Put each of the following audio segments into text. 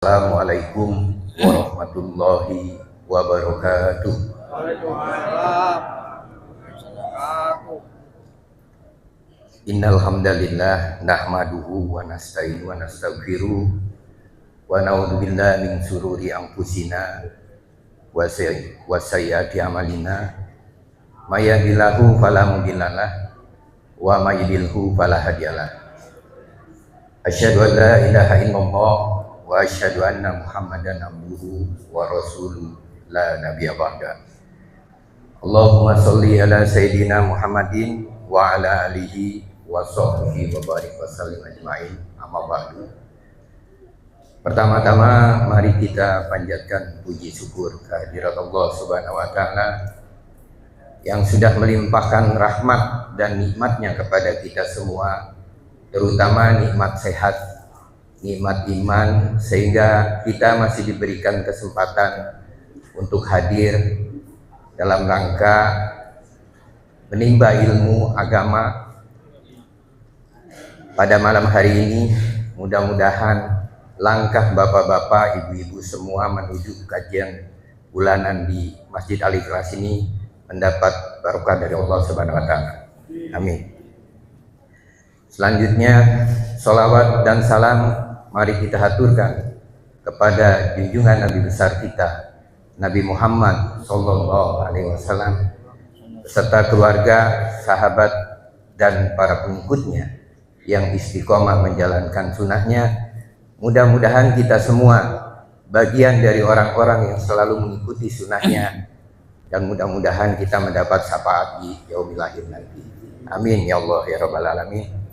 Assalamualaikum warahmatullahi wabarakatuh. Waalaikumsalam. Innal hamdalillah nahmaduhu wa nasta'inu wa nastaghfiruh wa na'udzu billahi min shururi anfusina wa sayyiati a'malina. May yahdihillahu fala mudhillalah wa may yudhlilhu fala hadiyalah. Asyhadu an la ilaha illallah wa asyhadu anna Muhammadan abduhu wa rasuluh la nabiyya ba'da. Allahumma sholli ala sayyidina Muhammadin wa ala alihi wa sahbihi wa barik wa sallim ajma'in. Amma ba'du. Pertama-tama mari kita panjatkan puji syukur kehadirat Allah Subhanahu wa taala yang sudah melimpahkan rahmat dan nikmatnya kepada kita semua, terutama nikmat sehat, nikmat iman, sehingga kita masih diberikan kesempatan untuk hadir dalam rangka menimba ilmu agama pada malam hari ini. Mudah-mudahan langkah bapak-bapak, ibu-ibu semua menuju kajian bulanan di Masjid Al-Ikhlas ini mendapat barokah dari Allah Subhanahu wa taala. Amin. Selanjutnya, sholawat dan salam mari kita haturkan kepada junjungan Nabi besar kita, Nabi Muhammad sallallahu alaihi wasallam, beserta keluarga, sahabat dan para pengikutnya yang istiqomah menjalankan sunnahnya. Mudah-mudahan kita semua bagian dari orang-orang yang selalu mengikuti sunnahnya, dan mudah-mudahan kita mendapat syafaat di yaumil akhir nanti. Amin ya Allah ya rabbal alamin.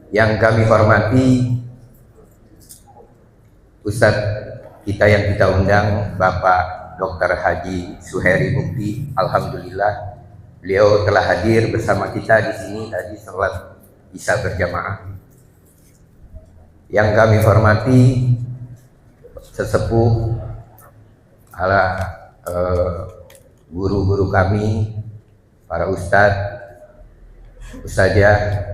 Yang kami hormati Ustadz kita yang kita undang, Bapak Dr. Haji Suheri Mukti. Alhamdulillah beliau telah hadir bersama kita di sini tadi salat Isya berjamaah. Yang kami hormati sesepuh ala guru-guru kami, para ustadz, ustazah,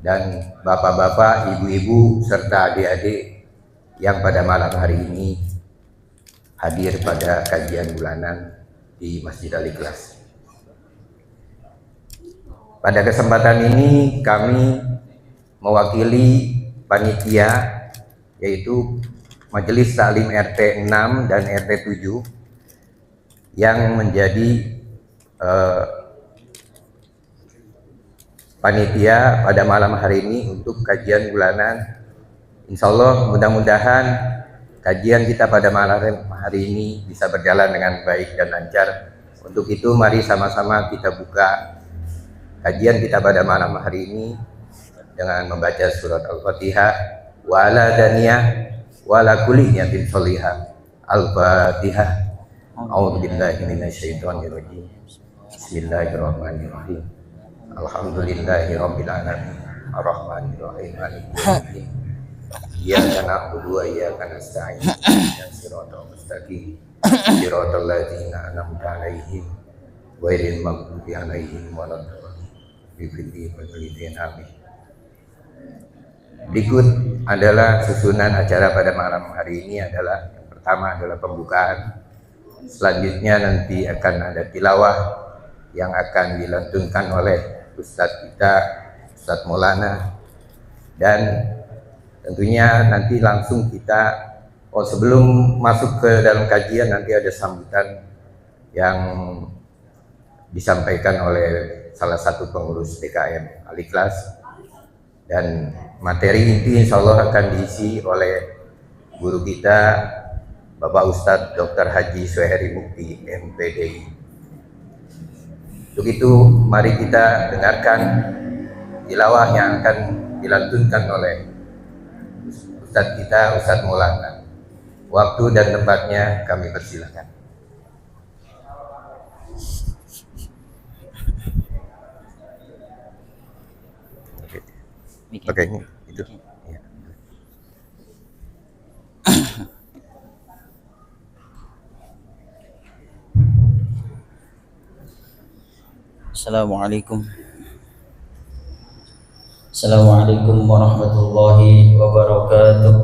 dan bapak-bapak, ibu-ibu, serta adik-adik yang pada malam hari ini hadir pada kajian bulanan di Masjid Al-Ikhlas. Pada kesempatan ini kami mewakili panitia, yaitu Majelis Taklim RT 6 dan RT 7 yang menjadi panitia pada malam hari ini untuk kajian bulanan. Insya Allah mudah-mudahan kajian kita pada malam hari ini bisa berjalan dengan baik dan lancar. Untuk itu mari sama-sama kita buka kajian kita pada malam hari ini dengan membaca surat Al-Fatihah, wa ala daniyah wa ala kulli niyatin sholihah. Al-Fatihah. A'udzubillahi minasyaitonir rajim. Bismillahirrahmanirrahim. Alhamdulillahirabbil alamin. Arrahmanirrahim. Maliki yaumiddin. Iyyaka na'budu wa iyyaka nasta'in. Ihdinas siratal mustaqim. Siratal ladzina an'amta 'alaihim ghairil maghdubi 'alaihim waladdallin. Amin. Berikut adalah susunan acara pada malam hari ini. Adalah yang pertama adalah pembukaan. Selanjutnya nanti akan ada tilawah yang akan dilantunkan oleh Ustadz kita, Ustadz Maulana, dan tentunya nanti langsung kita, sebelum masuk ke dalam kajian nanti ada sambutan yang disampaikan oleh salah satu pengurus DKM Al-Ikhlas, dan materi inti insya Allah akan diisi oleh guru kita Bapak Ustadz Dr. Haji Suheri Mukti MPDI. Untuk itu mari kita dengarkan tilawah yang akan dilantunkan oleh Ustadz kita, Ustadz Maulana. Waktu dan tempatnya kami persilakan. Oke, ini itu. Ya. Assalamualaikum. Assalamualaikum warahmatullahi wabarakatuh.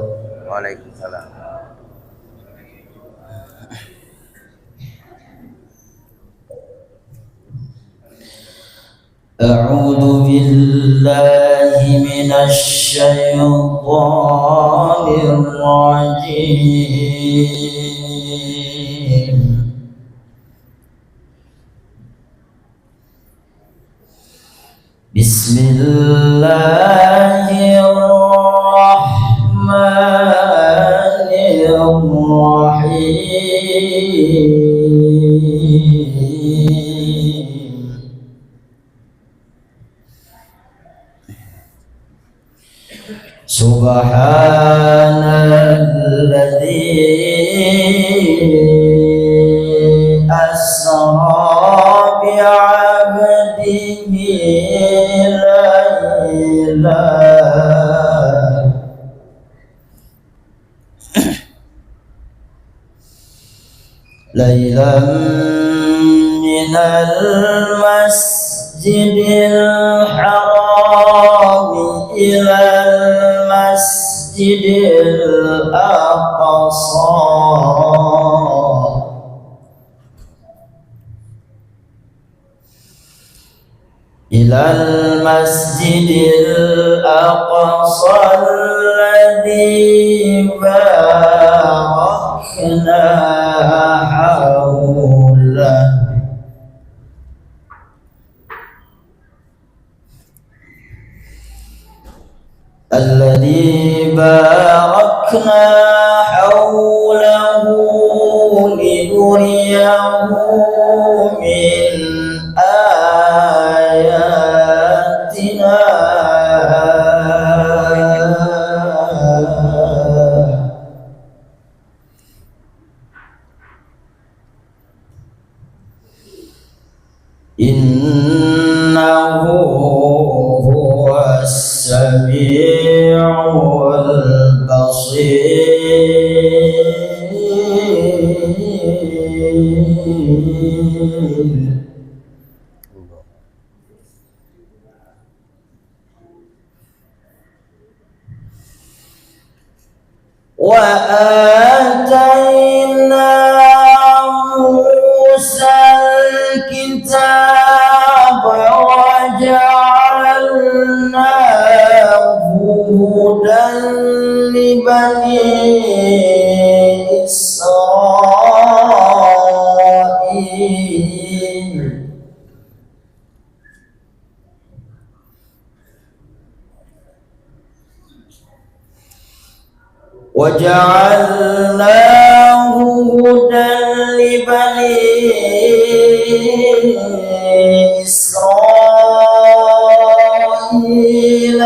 Waalaikumsalam. أعوذ بالله من الشيطان الرجيم. بسم الله الرحمن الرحيم. سبحان الذي أسرى بعبده ليلا من المسجد الحرام إلى المسجد الأقصى الذي باركنا حوله لنريه من آياتنا إنه هو السميع البصير. وآتينا موسى الكتاب وجعلناه هدى لبني إسرائيل. وجعلناه هدى لبني إسرائيل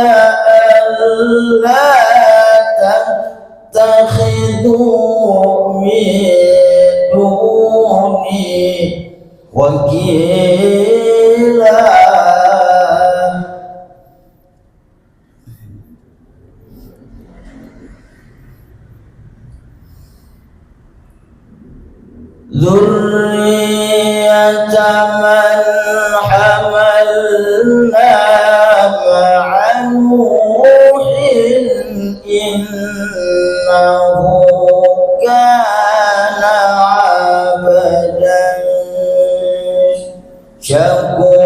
ألا تتخذوا من دوني وكيلا. ذرية من حملنا مع نوح إنه كان عبدا شكورا.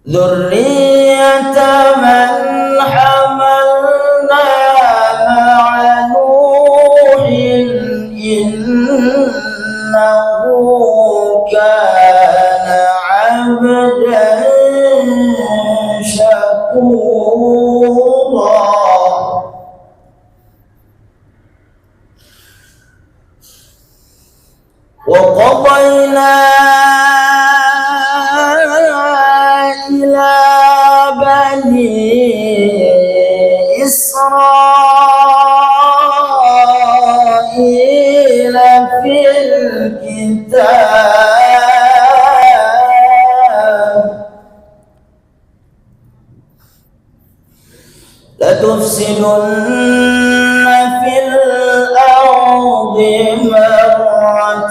ذرية من حملنا مع نوح إنه كان عبدا شكورا. وقضينا إلى بني إسرائيل في الكتاب لتفسدن في الأرض مرتين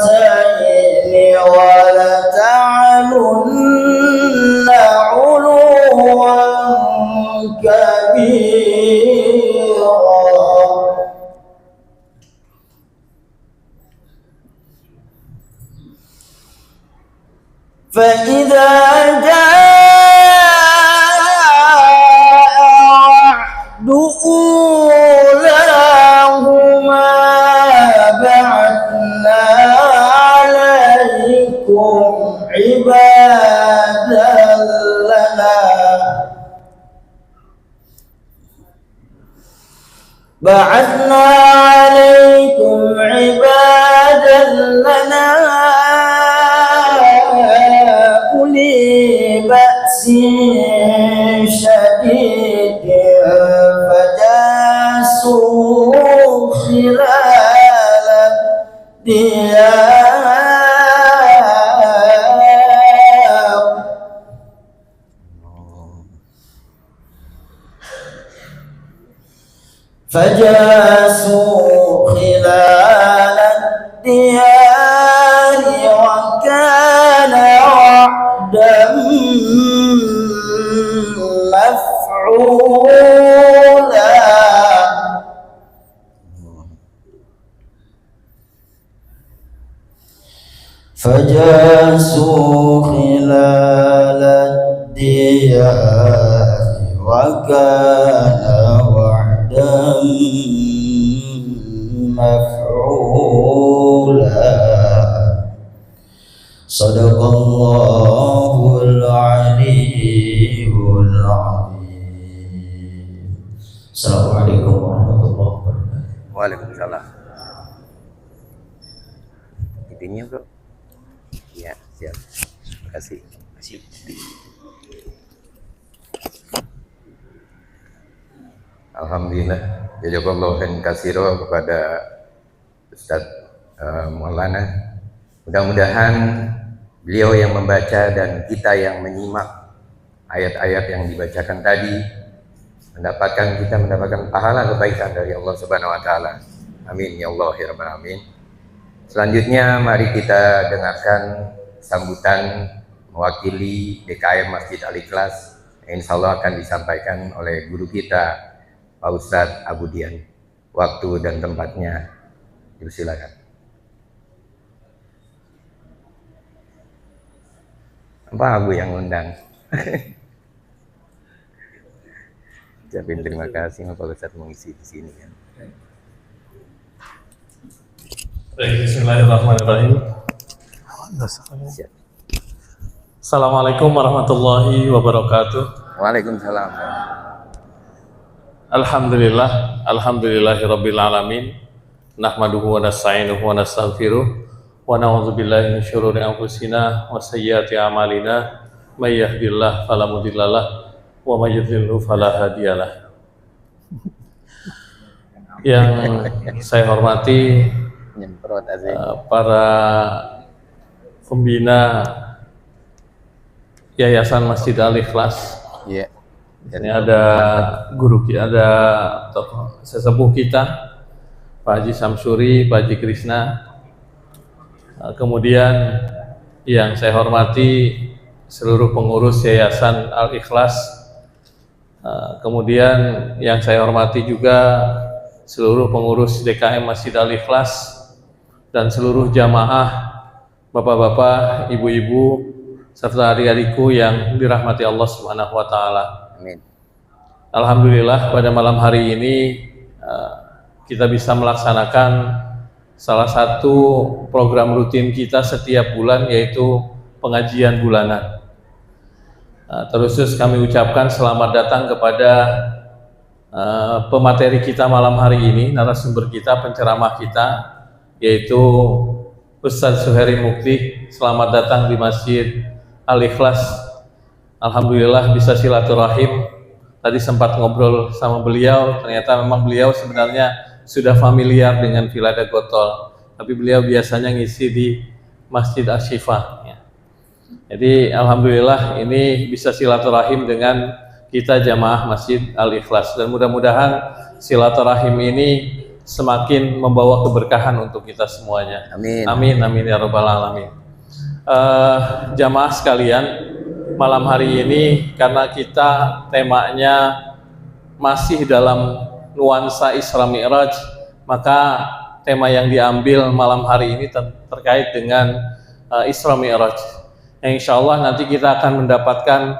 فإذا جاء وعد أولاهما بعثنا عليكم عبادا لنا أولي بأس شديد فجاسوا خلال الديار وكان وعدا مفعولا فجاسوا خلال الديار وكان وعدا مفعولا صدق الله العلي العظيم. Assalamualaikum warahmatullahi wabarakatuh. Waalaikumsalam. Intinya bro. Ya, siap. Terima kasih. Alhamdulillah, jazakallahu khairan katsira kepada Ustaz Maulana. Mudah-mudahan beliau yang membaca dan kita yang menyimak ayat-ayat yang dibacakan tadi kita mendapatkan pahala kebaikan dari Allah Subhanahu wa taala. Amin ya Allah ya rabbal alamin. Selanjutnya mari kita dengarkan sambutan mewakili DKM Masjid Al-Ikhlas yang insyaallah akan disampaikan oleh guru kita Pak Ustadz Abu Dian. Waktu dan tempatnya dipersilakan. Apa Abu yang undang? Ucapin terima kasih Pak Ustadz mengisi di sini kan. Bismillahirrahmanirrahim. Assalamualaikum warahmatullahi wabarakatuh. Waalaikumsalam. Alhamdulillahirabbil alamin. Nahmaduhu wa nasta'inuhu wa nastaghfiruh wa na'udzubillahi min syururi anfusina wa sayyiati a'malina. May yahdihillahu fala mudhillalah wa may yudhlilhu fala hadiyalah. Yang saya hormati para pembina Yayasan Masjid Al-Ikhlas. Iya. Ini ada guru kita, ada tokoh sesepuh kita, Pak Haji Samsuri, Pak Haji Krisna. Kemudian yang saya hormati seluruh pengurus Yayasan Al-Ikhlas. Kemudian yang saya hormati juga seluruh pengurus DKM Masjid Al-Ikhlas dan seluruh jamaah, bapak-bapak, ibu-ibu, serta adik-adikku yang dirahmati Allah Subhanahu wa taala. Amin. Alhamdulillah pada malam hari ini kita bisa melaksanakan salah satu program rutin kita setiap bulan, yaitu pengajian bulanan. Terus kami ucapkan selamat datang kepada pemateri kita malam hari ini, narasumber kita, penceramah kita, yaitu Ustadz Suheri Mukti. Selamat datang di Masjid Al-Ikhlas. Alhamdulillah bisa silaturahim. Tadi sempat ngobrol sama beliau, ternyata memang beliau sebenarnya sudah familiar dengan Villa Dagotol, tapi beliau biasanya ngisi di Masjid Asy-Syifa. Jadi alhamdulillah ini bisa silaturahim dengan kita jamaah Masjid Al-Ikhlas, dan mudah-mudahan silaturahim ini semakin membawa keberkahan untuk kita semuanya. Amin. Amin, amin ya rabbal alamin. Jamaah sekalian, malam hari ini karena kita temanya masih dalam nuansa Isra Mi'raj, maka tema yang diambil malam hari ini terkait dengan Isra Mi'raj. yang insya Allah nanti kita akan mendapatkan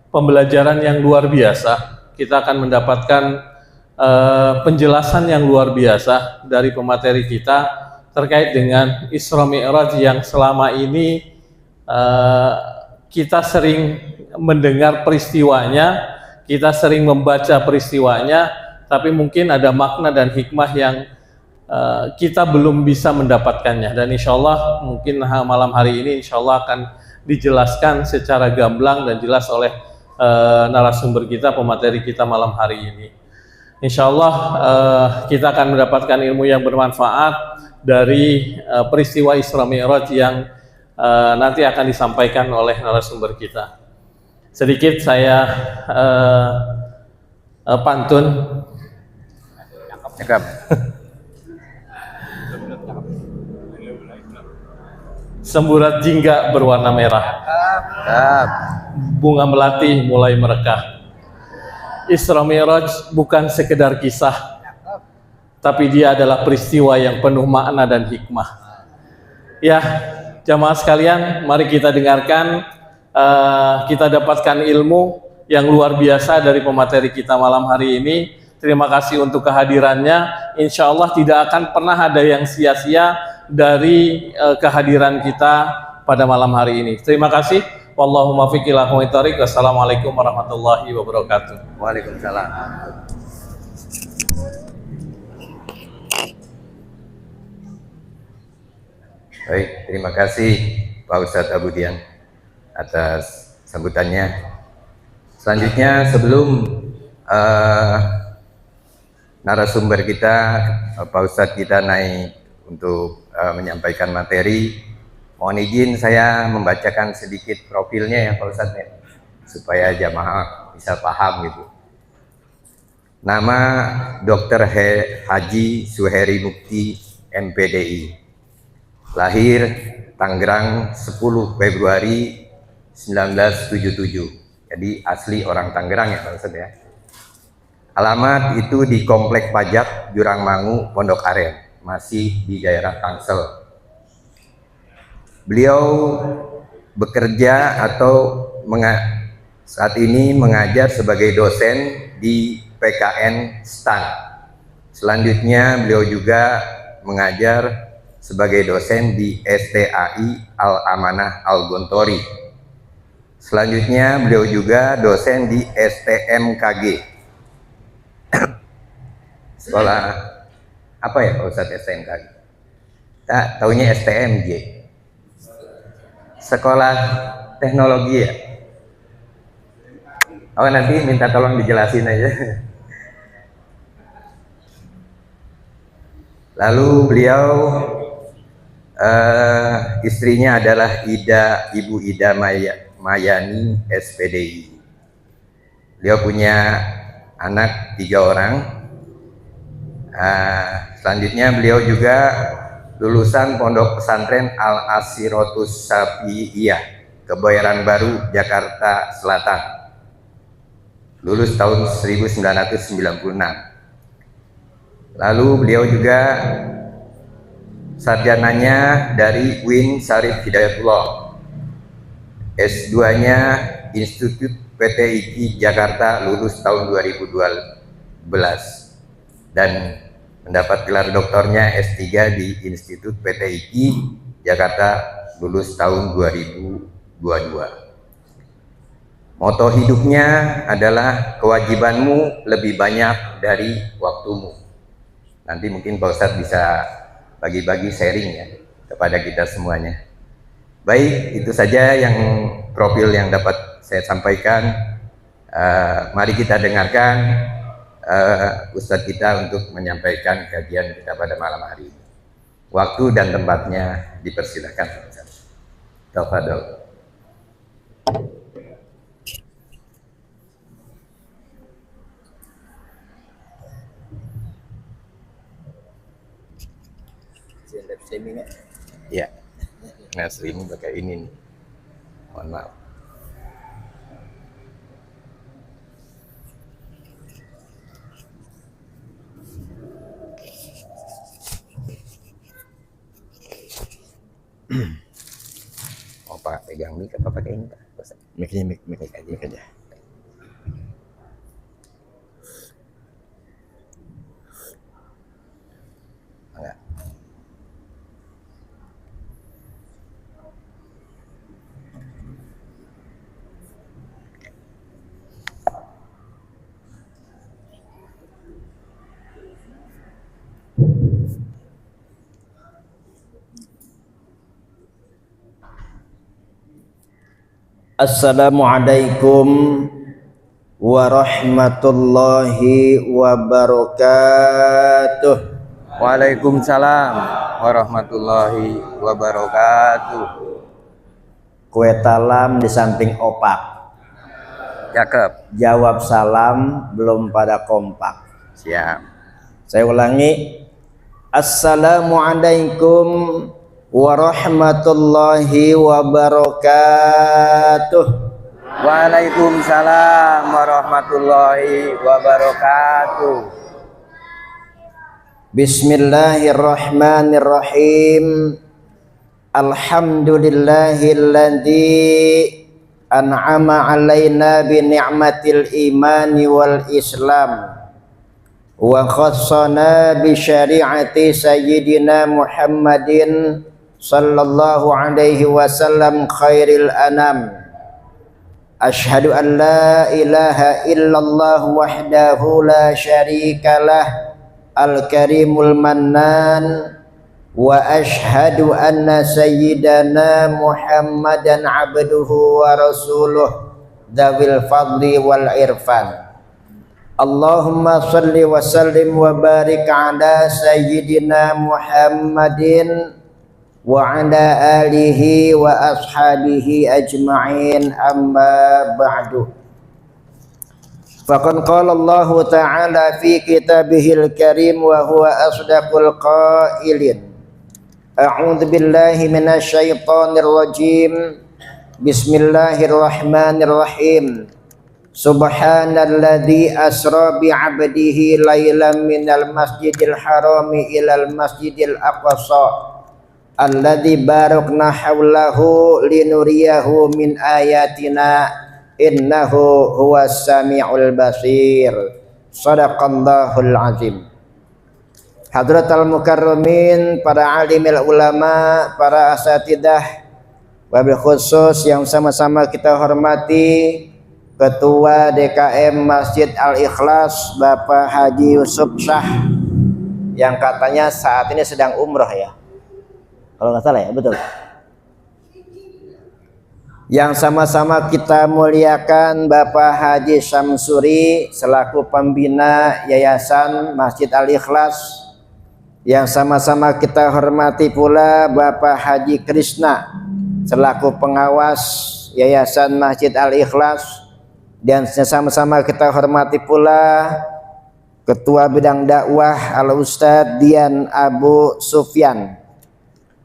pembelajaran yang luar biasa. Kita akan mendapatkan penjelasan yang luar biasa dari pemateri kita terkait dengan Isra Mi'raj yang selama ini kita sering mendengar peristiwanya, kita sering membaca peristiwanya, tapi mungkin ada makna dan hikmah yang kita belum bisa mendapatkannya. Dan insya Allah mungkin malam hari ini insya Allah akan dijelaskan secara gamblang dan jelas oleh narasumber kita, pemateri kita malam hari ini. Insya Allah kita akan mendapatkan ilmu yang bermanfaat dari peristiwa Isra Mi'raj yang nanti akan disampaikan oleh narasumber kita. Sedikit saya pantun. Cakep. Semburat jingga berwarna merah, bunga melati mulai merekah. Isra Mi'raj bukan sekedar kisah, tapi dia adalah peristiwa yang penuh makna dan hikmah. Ya, jamaah sekalian, mari kita dengarkan, kita dapatkan ilmu yang luar biasa dari pemateri kita malam hari ini. Terima kasih untuk kehadirannya. Insya Allah tidak akan pernah ada yang sia-sia dari kehadiran kita pada malam hari ini. Terima kasih. Wallahu muwaffiq ila aqwamit thoriq. Wassalamualaikum warahmatullahi wabarakatuh. Waalaikumsalam. Baik, terima kasih Pak Ustadz Abu Dian atas sambutannya. Selanjutnya sebelum narasumber kita, Pak Ustadz kita naik untuk menyampaikan materi, mohon izin saya membacakan sedikit profilnya ya Pak Ustadz ya, supaya jamaah bisa paham gitu. Nama Dr. Haji Suheri Mukti MPDI, lahir Tangerang 10 Februari 1977, jadi asli orang Tangerang ya Pak Ustadz ya. Alamat itu di Komplek Pajak Jurang Mangu, Pondok Aren, masih di daerah Tangsel. Beliau bekerja atau saat ini mengajar sebagai dosen di PKN STAN. Selanjutnya beliau juga mengajar sebagai dosen di STAI Al-Amanah Al-Gontori. Selanjutnya beliau juga dosen di STMKG. Sekolah apa ya Pak Ustadz STMKG? Taunya STMJ. Sekolah teknologi ya. Oh nanti minta tolong dijelasin aja. Lalu beliau istrinya adalah Ibu Ida Mayani SPDI. Beliau punya anak 3 orang. Selanjutnya beliau juga lulusan Pondok Pesantren Al Asirotus Sapiiyah, Kebayoran Baru, Jakarta Selatan. Lulus tahun 1996. Lalu beliau juga sarjananya dari UIN Syarif Hidayatullah. S2-nya Institut PTIQ Jakarta, lulus tahun 2012 dan mendapat gelar doktornya S3 di Institut PTIQ Jakarta, lulus tahun 2022. Moto hidupnya adalah kewajibanmu lebih banyak dari waktumu. Nanti mungkin Pak Ustadz bisa bagi-bagi sharing ya kepada kita semuanya. Baik, itu saja yang profil yang dapat saya sampaikan. Mari kita dengarkan Ustadz kita untuk menyampaikan kajian kita pada malam hari ini. Waktu dan tempatnya dipersilakan. Tafadhol. Ya, nah streaming pakai ini nih. Mohon maaf. Bapak pegang mic apa pakai ini Pak? Mic aja. Enggak. Assalamualaikum warahmatullahi wabarakatuh. Waalaikumsalam warahmatullahi wabarakatuh. Kue talam di samping opak. Cakep. Jawab salam belum pada kompak. Siap. Saya ulangi. Assalamualaikum warahmatullahi wabarakatuh. Waalaikumsalam warahmatullahi wabarakatuh. Bismillahirrahmanirrahim. Alhamdulillahilladzi an'ama alaina bi ni'matil imani wal islam wa khassana bi syari'ati sayyidina Muhammadin sallallahu alaihi wasallam khairil anam. Asyhadu an la ilaha illallah wahdahu la syarikalah al-karimul mannan wa asyhadu anna sayyidana Muhammadan abduhu wa rasuluh dzawil fadli wal irfan. Allahumma salli wa sallim wa barik ala sayyidina Muhammadin wa ala alihi wa ashabihi ajma'in, amma ba'du. Faqad qala Allah ta'ala fi kitabihil karim wa huwa asdaqul qailin. A'udzu billahi minasy syaithanir rajim. Bismillahirrahmanirrahim. Subhanalladzi asra bi 'abdihi lailan minal masjidil harami ilal masjidil aqsa alladzi barakna haulahu linuriyahu min ayatina innahu huwas samiul basir. Shadaqallahul azim. Hadratal mukarramin, para alimil ulama, para asatidah, wabil khusus yang sama-sama kita hormati Ketua DKM Masjid Al-Ikhlas Bapak Haji Yusuf Shah yang katanya saat ini sedang umroh ya, kalau nggak salah ya, betul. Yang sama-sama kita muliakan Bapak Haji Syamsuri selaku pembina Yayasan Masjid Al-Ikhlas. Yang sama-sama kita hormati pula Bapak Haji Krishna selaku pengawas Yayasan Masjid Al-Ikhlas. Dan sama-sama kita hormati pula Ketua Bidang Dakwah Al-Ustadz Dian Abu Sufyan,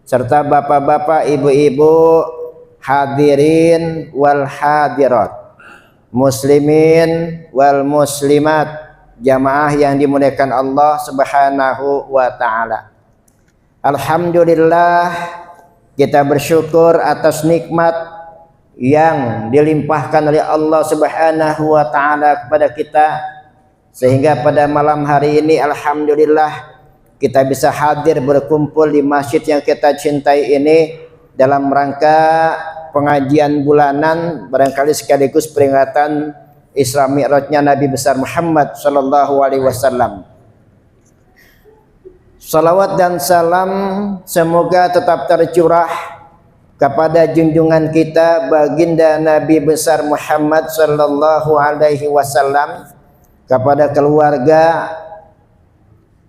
serta bapak-bapak, ibu-ibu, hadirin wal hadirat, muslimin wal muslimat, jamaah yang dimuliakan Allah Subhanahu wa ta'ala. Alhamdulillah, kita bersyukur atas nikmat yang dilimpahkan oleh Allah Subhanahu wa ta'ala kepada kita, sehingga pada malam hari ini alhamdulillah kita bisa hadir berkumpul di masjid yang kita cintai ini dalam rangka pengajian bulanan, barangkali sekaligus peringatan Isra Mi'rajnya Nabi besar Muhammad sallallahu alaihi wasallam. Salawat dan salam semoga tetap tercurah kepada junjungan kita baginda Nabi besar Muhammad sallallahu alaihi wasallam, kepada keluarga,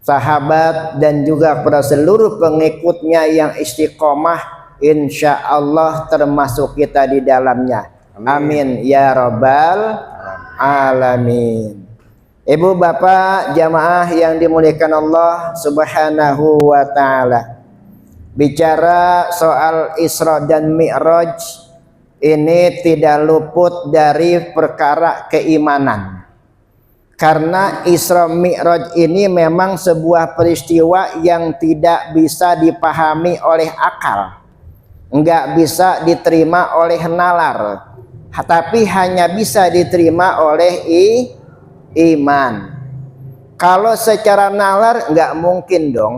sahabat, dan juga kepada seluruh pengikutnya yang istiqomah, insya Allah termasuk kita di dalamnya. Amin ya rabbal alamin. Ibu bapak jamaah yang dimuliakan Allah Subhanahu wa ta'ala, bicara soal Isra dan Mi'raj ini tidak luput dari perkara keimanan, karena Isra Mi'raj ini memang sebuah peristiwa yang tidak bisa dipahami oleh akal. enggak bisa diterima oleh nalar, tapi hanya bisa diterima oleh iman. Kalau secara nalar enggak mungkin dong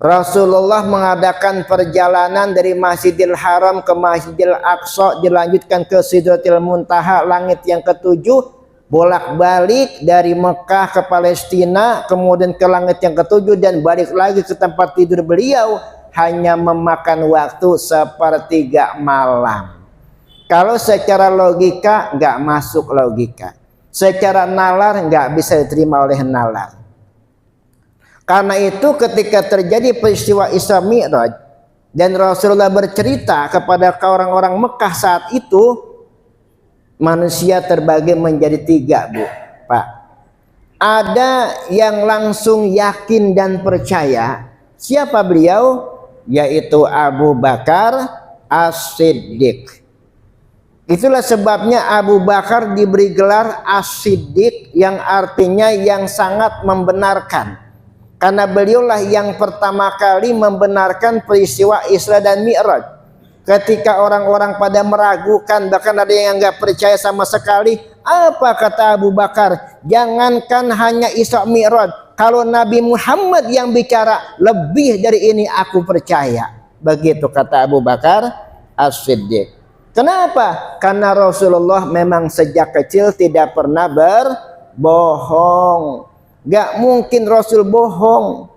Rasulullah mengadakan perjalanan dari Masjidil Haram ke Masjidil Aqsa, dilanjutkan ke Sidratil Muntaha, langit yang ketujuh, bolak-balik dari Mekah ke Palestina, kemudian ke langit yang ketujuh dan balik lagi ke tempat tidur beliau, hanya memakan waktu sepertiga malam. Kalau secara logika nggak masuk logika, secara nalar nggak bisa diterima oleh nalar. Karena itu ketika terjadi peristiwa Isra Mi'raj dan Rasulullah bercerita kepada orang-orang Mekah saat itu, manusia terbagi menjadi tiga, Bu, Pak. Ada yang langsung yakin dan percaya. Siapa beliau? Yaitu Abu Bakar As-Siddiq. Itulah sebabnya Abu Bakar diberi gelar As-Siddiq, yang artinya yang sangat membenarkan. Karena beliaulah yang pertama kali membenarkan peristiwa Isra dan Mi'raj. Ketika orang-orang pada meragukan, bahkan ada yang nggak percaya sama sekali, apa kata Abu Bakar? Jangankan hanya Isra Mi'raj, kalau Nabi Muhammad yang bicara, lebih dari ini aku percaya. Begitu kata Abu Bakar As-Siddiq. Kenapa? Karena Rasulullah memang sejak kecil tidak pernah berbohong. Gak mungkin Rasul bohong.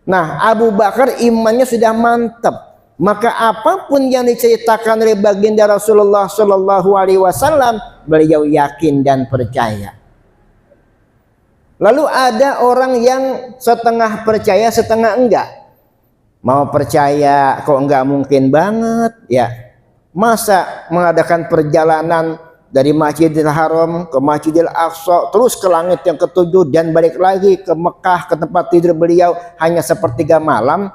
Nah, Abu Bakar imannya sudah mantap. Maka apapun yang diceritakan oleh baginda Rasulullah Shallallahu Alaihi Wasallam, beliau yakin dan percaya. Lalu ada orang yang setengah percaya, setengah enggak. Mau percaya kok enggak mungkin banget, ya. Masa mengadakan perjalanan dari Masjidil Haram ke Masjidil Aqsa, terus ke langit yang ketujuh dan balik lagi ke Mekah ke tempat tidur beliau hanya sepertiga malam,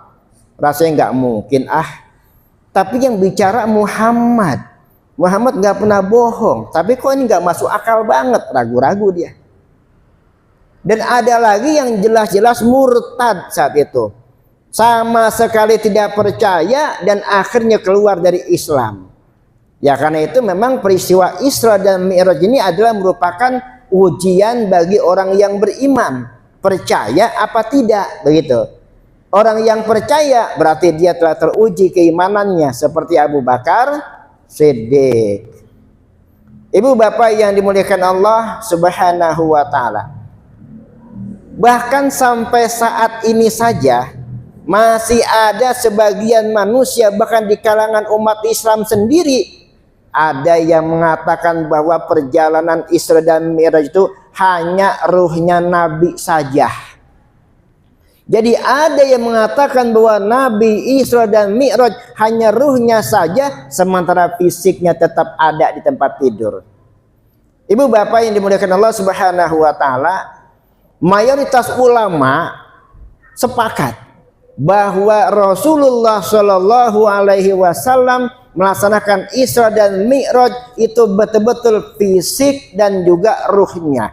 rasanya nggak mungkin. Tapi yang bicara Muhammad nggak pernah bohong, tapi kok ini nggak masuk akal banget, ragu-ragu dia. Dan ada lagi yang jelas-jelas murtad saat itu, sama sekali tidak percaya dan akhirnya keluar dari Islam. Ya, karena itu memang peristiwa Isra dan Mi'raj ini adalah merupakan ujian bagi orang yang beriman. Percaya apa tidak, begitu. Orang yang percaya berarti dia telah teruji keimanannya seperti Abu Bakar Siddiq. Ibu bapak yang dimuliakan Allah Subhanahu wa taala. Bahkan sampai saat ini saja masih ada sebagian manusia, bahkan di kalangan umat Islam sendiri, ada yang mengatakan bahwa perjalanan Isra dan Mi'raj itu hanya ruhnya Nabi saja. Jadi ada yang mengatakan bahwa Nabi Isra dan Mi'raj hanya ruhnya saja, sementara fisiknya tetap ada di tempat tidur. Ibu bapak yang dimuliakan Allah Subhanahu wa taala, mayoritas ulama sepakat bahwa Rasulullah Shallallahu Alaihi Wasallam melaksanakan Isra dan Mi'raj itu betul-betul fisik dan juga ruhnya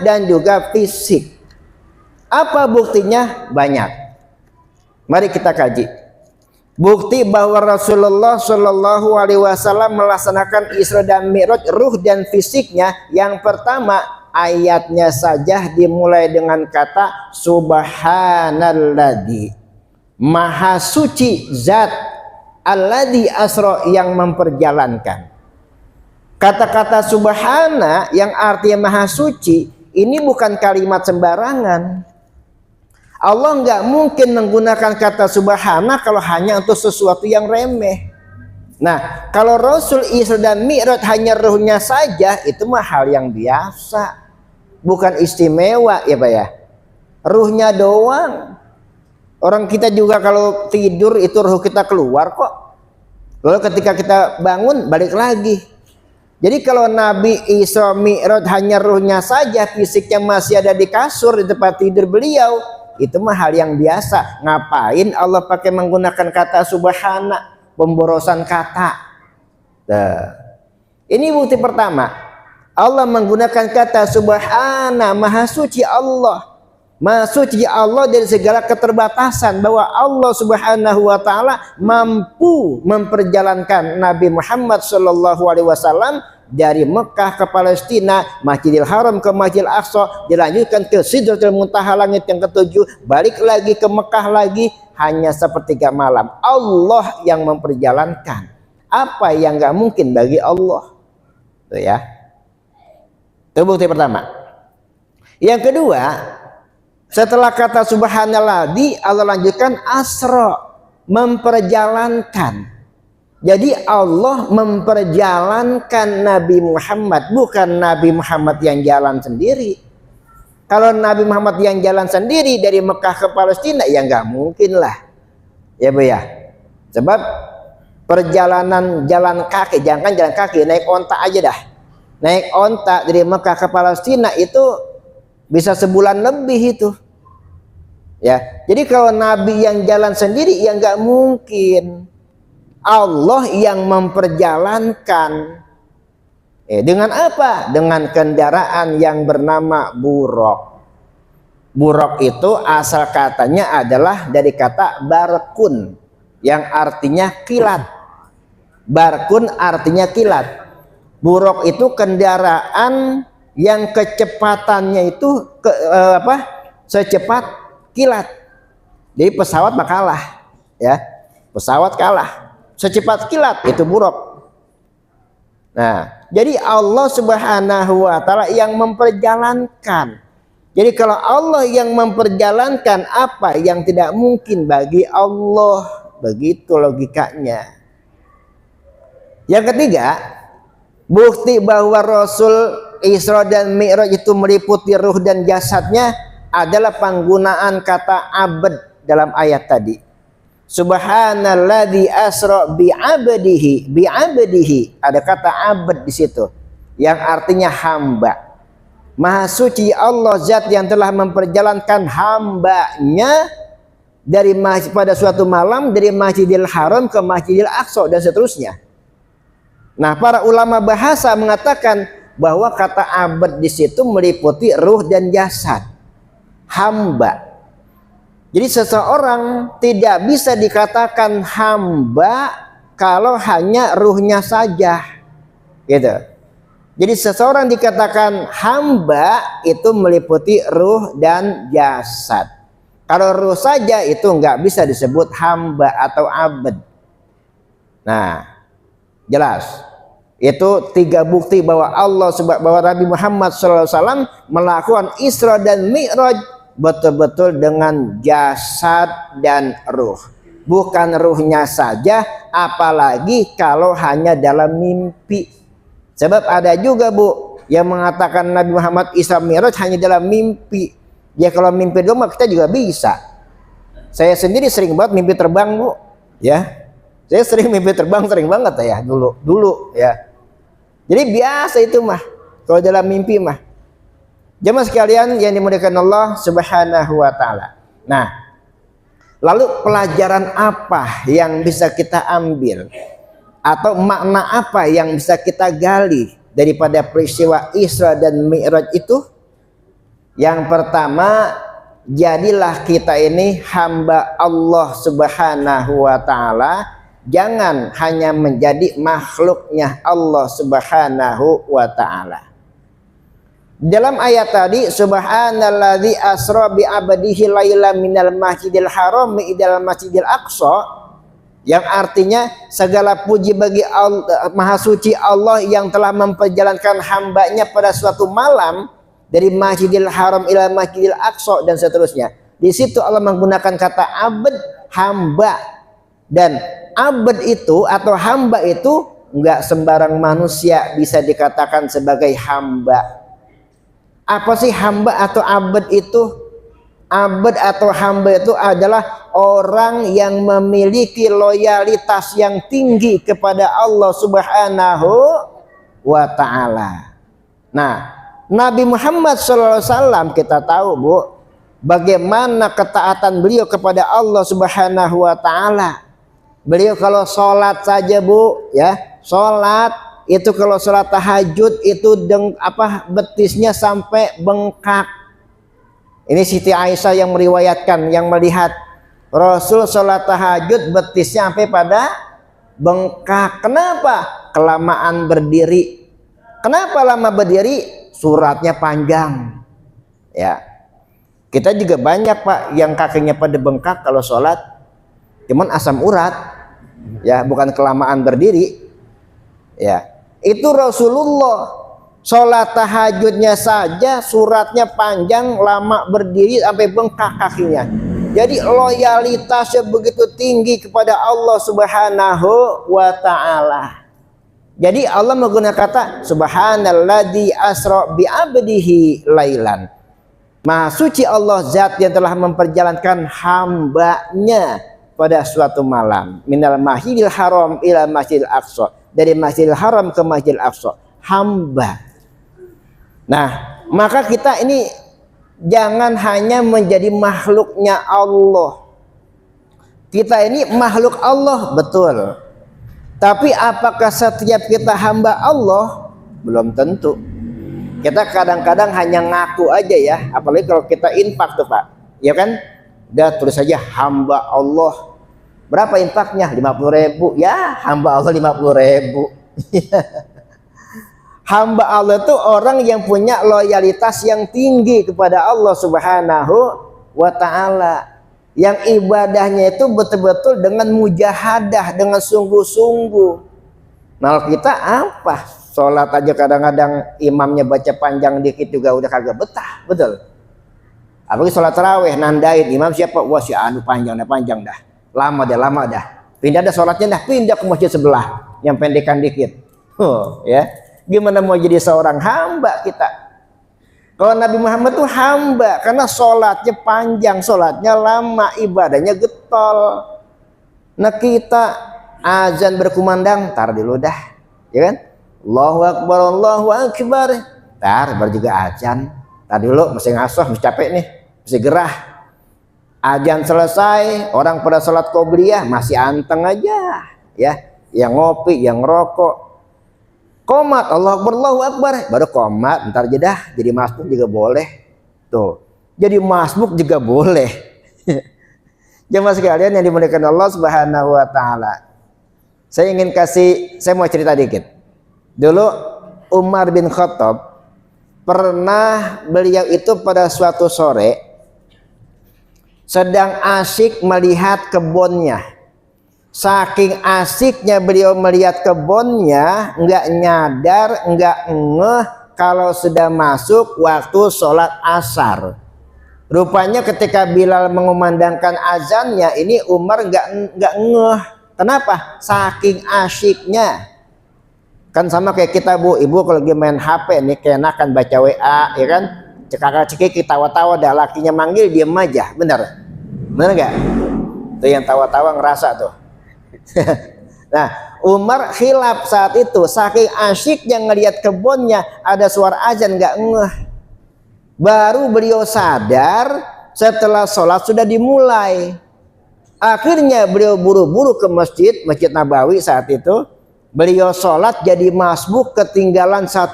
dan juga fisik. Apa buktinya? Banyak. Mari kita kaji. Bukti bahwa Rasulullah Shallallahu Alaihi Wasallam melaksanakan Isra dan Mi'raj ruh dan fisiknya, yang pertama ayatnya saja dimulai dengan kata Subhanalladzi, Maha Suci Zat Alladzi asra, yang memperjalankan. Kata-kata subhana yang artinya maha suci ini bukan kalimat sembarangan. Allah nggak mungkin menggunakan kata subhana kalau hanya untuk sesuatu yang remeh. Nah, kalau Rasul Isra dan Mi'raj hanya ruhnya saja, itu mah hal yang biasa, bukan istimewa, ya Pak ya. Ruhnya doang. Orang kita juga kalau tidur itu ruh kita keluar kok. Lalu ketika kita bangun balik lagi. Jadi kalau Nabi Isra Mi'raj hanya ruhnya saja, fisiknya masih ada di kasur di tempat tidur beliau, itu mah hal yang biasa. Ngapain Allah pakai menggunakan kata subhana, pemborosan kata. Ini bukti pertama. Allah menggunakan kata subhana, maha suci Allah. Maha suci Allah dari segala keterbatasan, bahwa Allah Subhanahu wa taala mampu memperjalankan Nabi Muhammad sallallahu alaihi wasallam dari Mekah ke Palestina, Masjidil Haram ke Masjidil Aqsa, dilanjutkan ke Sidratul Muntaha langit yang ketujuh, balik lagi ke Mekah lagi, hanya sepertiga malam. Allah yang memperjalankan. Apa yang nggak mungkin bagi Allah? Tuh ya. Itu bukti pertama. Yang kedua, setelah kata subhanallah, Allah lanjutkan asra, memperjalankan. Jadi Allah memperjalankan Nabi Muhammad, bukan Nabi Muhammad yang jalan sendiri. Kalau Nabi Muhammad yang jalan sendiri dari Mekah ke Palestina, ya nggak mungkin lah, ya Bu ya. Sebab perjalanan jalan kaki, jangan jalan kaki, naik onta aja dah. Naik onta dari Mekah ke Palestina itu bisa sebulan lebih itu. Ya, jadi kalau Nabi yang jalan sendiri, ya nggak mungkin. Allah yang memperjalankan. Dengan apa? Dengan kendaraan yang bernama buraq. Buraq itu asal katanya adalah dari kata barkun, yang artinya kilat. Barkun artinya kilat. Buraq itu kendaraan yang kecepatannya itu secepat kilat. Jadi pesawat mah kalah, ya. Pesawat kalah. Secepat kilat itu buraq. Nah, jadi Allah Subhanahu wa taala yang memperjalankan. Jadi kalau Allah yang memperjalankan, apa yang tidak mungkin bagi Allah? Begitu logikanya. Yang ketiga, bukti bahwa Rasul Isra dan Mi'raj itu meliputi ruh dan jasadnya adalah penggunaan kata abd dalam ayat tadi. Subhanalladzi asra bi'abdihi, ada kata abd di situ yang artinya hamba. Maha suci Allah, zat yang telah memperjalankan hambanya dari pada suatu malam dari Masjidil Haram ke Masjidil Aqsa dan seterusnya. Nah, para ulama bahasa mengatakan bahwa kata abd di situ meliputi ruh dan jasad, hamba. Jadi seseorang tidak bisa dikatakan hamba kalau hanya ruhnya saja, gitu. Jadi seseorang dikatakan hamba itu meliputi ruh dan jasad. Kalau ruh saja itu nggak bisa disebut hamba atau abd. Nah, jelas. Itu tiga bukti bahwa bahwa Nabi Muhammad SAW melakukan Isra dan Mi'raj betul-betul dengan jasad dan ruh, bukan ruhnya saja, apalagi kalau hanya dalam mimpi. Sebab ada juga Bu yang mengatakan Nabi Muhammad Isra Mi'raj hanya dalam mimpi. Ya kalau mimpi doang kita juga bisa. Saya sendiri sering banget mimpi terbang Bu, ya. Saya sering mimpi terbang, sering banget ya dulu ya. Jadi biasa itu mah kalau dalam mimpi mah. Jemaah sekalian yang dimuliakan Allah Subhanahu wa taala. Nah, lalu pelajaran apa yang bisa kita ambil atau makna apa yang bisa kita gali daripada peristiwa Isra dan Mi'raj itu? Yang pertama, jadilah kita ini hamba Allah Subhanahu wa taala, jangan hanya menjadi makhluknya Allah Subhanahu wa taala. Dalam ayat tadi, subhanalladzi asra bi 'abdihi lailan minal masjidil haram ilal masjidil aqsa, yang artinya segala puji bagi Allah, maha suci Allah yang telah memperjalankan hambanya pada suatu malam dari Masjidil Haram ila Masjidil Aqsa dan seterusnya. Di situ Allah menggunakan kata abd, hamba. Dan abd itu atau hamba itu enggak sembarang manusia bisa dikatakan sebagai hamba. Apa sih hamba atau abd itu? Abd atau hamba itu adalah orang yang memiliki loyalitas yang tinggi kepada Allah Subhanahu wa taala. Nah, Nabi Muhammad SAW kita tahu Bu, bagaimana ketaatan beliau kepada Allah Subhanahu wa taala. Beliau kalau sholat saja Bu, ya, sholat itu kalau sholat tahajud itu betisnya sampai bengkak. Ini Siti Aisyah yang meriwayatkan, yang melihat Rasul sholat tahajud betisnya sampai pada bengkak. Kenapa? Kelamaan berdiri. Kenapa lama berdiri? Suratnya panjang. Ya, kita juga banyak Pak yang kakinya pada bengkak kalau sholat, cuman asam urat, ya bukan kelamaan berdiri. Ya, itu Rasulullah sholat tahajudnya saja suratnya panjang, lama berdiri sampai bengkak kakinya. Jadi loyalitasnya begitu tinggi kepada Allah Subhanahu wa Ta'ala. Jadi Allah menggunakan kata Subhanalladzi asra bi abdihi lailan. Maha suci Allah, zat yang telah memperjalankan hambanya pada suatu malam. Minal masjidil haram ila masjidil aqsa. Dari masjidil haram ke masjidil aqsa. Hamba. Nah, maka kita ini jangan hanya menjadi makhluknya Allah. Kita ini makhluk Allah, betul. Tapi apakah setiap kita hamba Allah? Belum tentu. Kita kadang-kadang hanya ngaku aja ya. Apalagi kalau kita infak tuh Pak. Ya kan? Udah tulis saja hamba Allah. Berapa infaknya? 50.000. Ya, hamba Allah 50.000. Hamba Allah itu orang yang punya loyalitas yang tinggi kepada Allah Subhanahu wa Ta'ala, yang ibadahnya itu betul-betul dengan mujahadah, dengan sungguh-sungguh. Nah kita apa? Sholat aja kadang-kadang imamnya baca panjang dikit juga udah kagak betah, betul? Apalagi sholat tarawih nandain imam siapa? Wah si anu panjang dah, lama dah. Pindah dah sholatnya dah, pindah ke masjid sebelah yang pendekan dikit. Ya. Gimana mau jadi seorang hamba kita? Kalau Nabi Muhammad itu hamba karena sholatnya panjang, sholatnya lama, ibadahnya getol. Nah kita azan berkumandang, tar dulu dah, ya kan? Allahu Akbar, Allahu Akbar. Tar baru juga azan. Tar dulu, masih ngasoh, masih capek nih, masih gerah. Azan selesai, orang pada sholat qobliyah masih anteng aja, ya. Yang ngopi, yang ngerokok. Qomat, Allahu Akbar, Allahu Akbar, baru qomat, ntar jedah, jadi masbuk juga boleh. Tuh, jadi masbuk juga boleh. Jemaah sekalian yang dimuliakan Allah Subhanahu wa Ta'ala. Saya mau cerita dikit. Dulu Umar bin Khattab pernah, beliau itu pada suatu sore sedang asyik melihat kebunnya. Saking asiknya beliau melihat kebunnya, nggak nyadar, nggak ngeh kalau sudah masuk waktu sholat asar. Rupanya ketika Bilal mengumandangkan azannya, ini Umar nggak ngeh. Kenapa? Saking asyiknya. Kan sama kayak kita Bu, ibu kalau lagi main HP nih, keenakan baca WA, ya kan? Cekak-cekik, tawa-tawa, dah lakinya manggil diem aja, bener nggak? Tuh yang tawa-tawa ngerasa tuh. Nah Umar khilaf saat itu, saking asyiknya ngelihat kebunnya ada suara azan nggak ngeh. Baru beliau sadar setelah sholat sudah dimulai. Akhirnya beliau buru-buru ke Masjid Nabawi saat itu. Beliau sholat jadi masbuk ketinggalan 1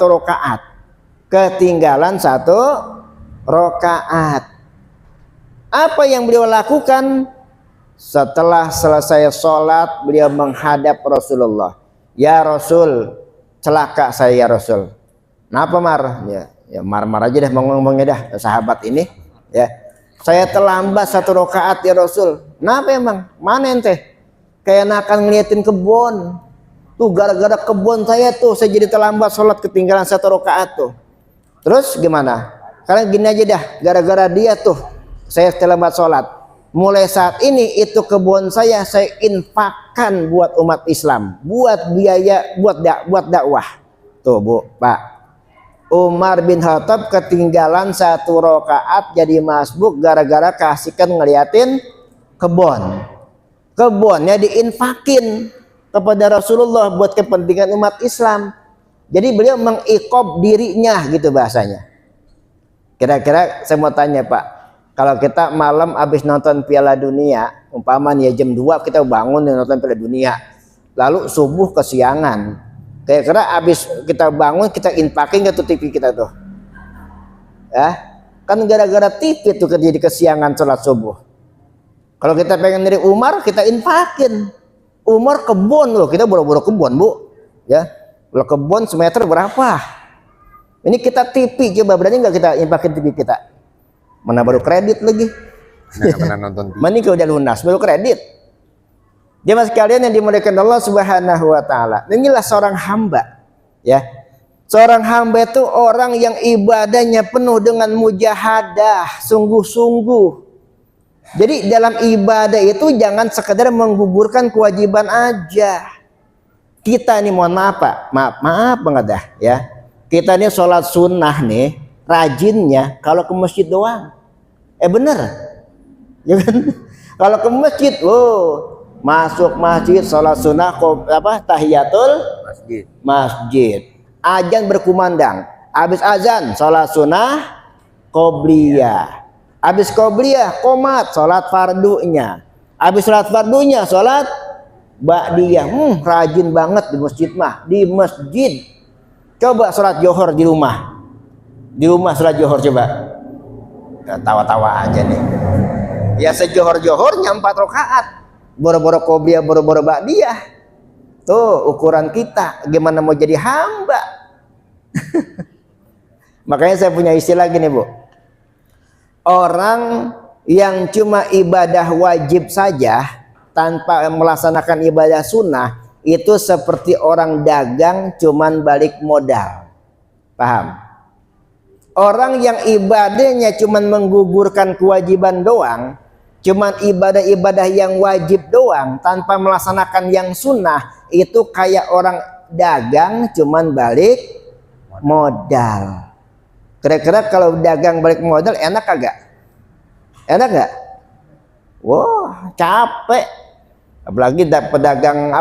rakaat. Apa yang beliau lakukan? Setelah selesai sholat, beliau menghadap Rasulullah. Ya Rasul, celaka saya ya Rasul. Kenapa Mar? Ya mar-mar aja dah ngomongnya dah sahabat ini. Ya, saya terlambat 1 rakaat ya Rasul. Kenapa emang? Mana ente? Keenakan ngeliatin kebun. Tuh gara-gara kebun saya tuh saya jadi terlambat sholat, ketinggalan 1 rakaat tuh. Terus gimana? Karena gini aja dah, gara-gara dia tuh saya terlambat sholat. Mulai saat ini itu kebun saya infakkan buat umat Islam, buat biaya, buat dakwah. Tuh Bu, Pak. Umar bin Khattab ketinggalan 1 rakaat jadi masbuk gara-gara kasihkan ngeliatin kebun. Kebunnya diinfakin kepada Rasulullah buat kepentingan umat Islam. Jadi beliau mengikob dirinya gitu bahasanya. Kira-kira saya mau tanya Pak, kalau kita malam habis nonton Piala Dunia, umpama ya jam 2 kita bangun dan nonton Piala Dunia, lalu subuh kesiangan, kira-kira habis kita bangun kita infakin ke TV kita tuh, ya Kan gara-gara TV tuh jadi kesiangan sholat subuh. Kalau kita pengen dari Umar, kita infakin. Umar kebun loh, kita boro-boro kebun bu, ya. Kalau kebun semeter berapa? Ini kita TV, coba berani nggak kita infakin TV kita? Mana baru kredit lagi? Mana nonton TV? Mana udah lunas, baru kredit. Jemaah sekalian yang dimuliakan Allah Subhanahu wa taala. Inilah seorang hamba, ya. Seorang hamba itu orang yang ibadahnya penuh dengan mujahadah, sungguh-sungguh. Jadi dalam ibadah itu jangan sekedar menggugurkan kewajiban aja. Kita nih mohon maaf Pak, maaf banget dah ya. Kita nih sholat sunnah nih rajinnya kalau ke masjid doang. Bener, ya kan? Kalau ke masjid, masuk masjid sholat sunnah tahiyatul masjid. Azan berkumandang, habis azan sholat sunnah qobliyah. Habis qobliyah qomat sholat fardunya. Habis sholat fardunya sholat ba'diyah. Rajin banget di masjid mah. Di masjid. Coba sholat johor di rumah. Di rumah sholat johor coba. Tawa-tawa aja nih. Ya sejohor-johornya 4 rakaat. Boro-boro qobliyah, boro-boro ba'diyah. Tuh ukuran kita. Gimana mau jadi hamba? Makanya saya punya istilah gini bu. Orang yang cuma ibadah wajib saja tanpa melaksanakan ibadah sunnah itu seperti orang dagang cuman balik modal. Paham? Orang yang ibadahnya cuman menggugurkan kewajiban doang, cuman ibadah-ibadah yang wajib doang tanpa melaksanakan yang sunnah, itu kayak orang dagang cuman balik modal. Kira-kira kalau dagang balik modal enak kagak? Enak gak? Wah, capek. Apalagi pedagang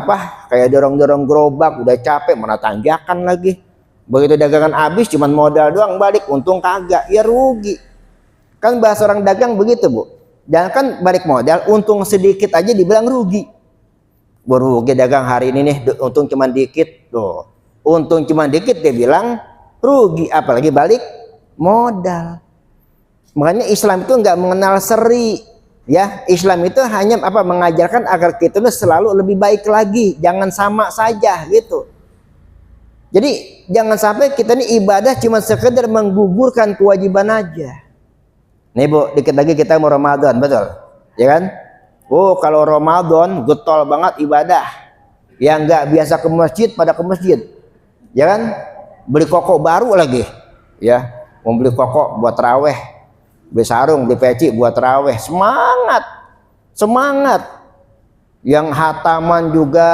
kayak dorong-dorong gerobak udah capek, mana tanjakan lagi. Begitu dagangan habis cuman modal doang balik, untung kagak, ya rugi. Kan bahasa orang dagang begitu bu. Jangan kan balik modal, untung sedikit aja dibilang rugi. Rugi dagang hari ini nih, untung cuman dikit tuh. Untung cuman dikit dia bilang rugi, apalagi balik modal. Makanya Islam itu nggak mengenal seri, ya. Islam itu hanya mengajarkan agar kita itu selalu lebih baik lagi, jangan sama saja gitu. Jadi jangan sampai kita ini ibadah cuma sekedar menggugurkan kewajiban aja. Nih bu, dikit lagi kita mau Ramadan, betul? Ya kan? Kalau Ramadan getol banget ibadah. Yang nggak biasa ke masjid pada ke masjid, ya kan? Beli koko baru lagi, ya. Mau beli koko buat taraweh, beli sarung, beli peci buat taraweh. Semangat. Yang hataman juga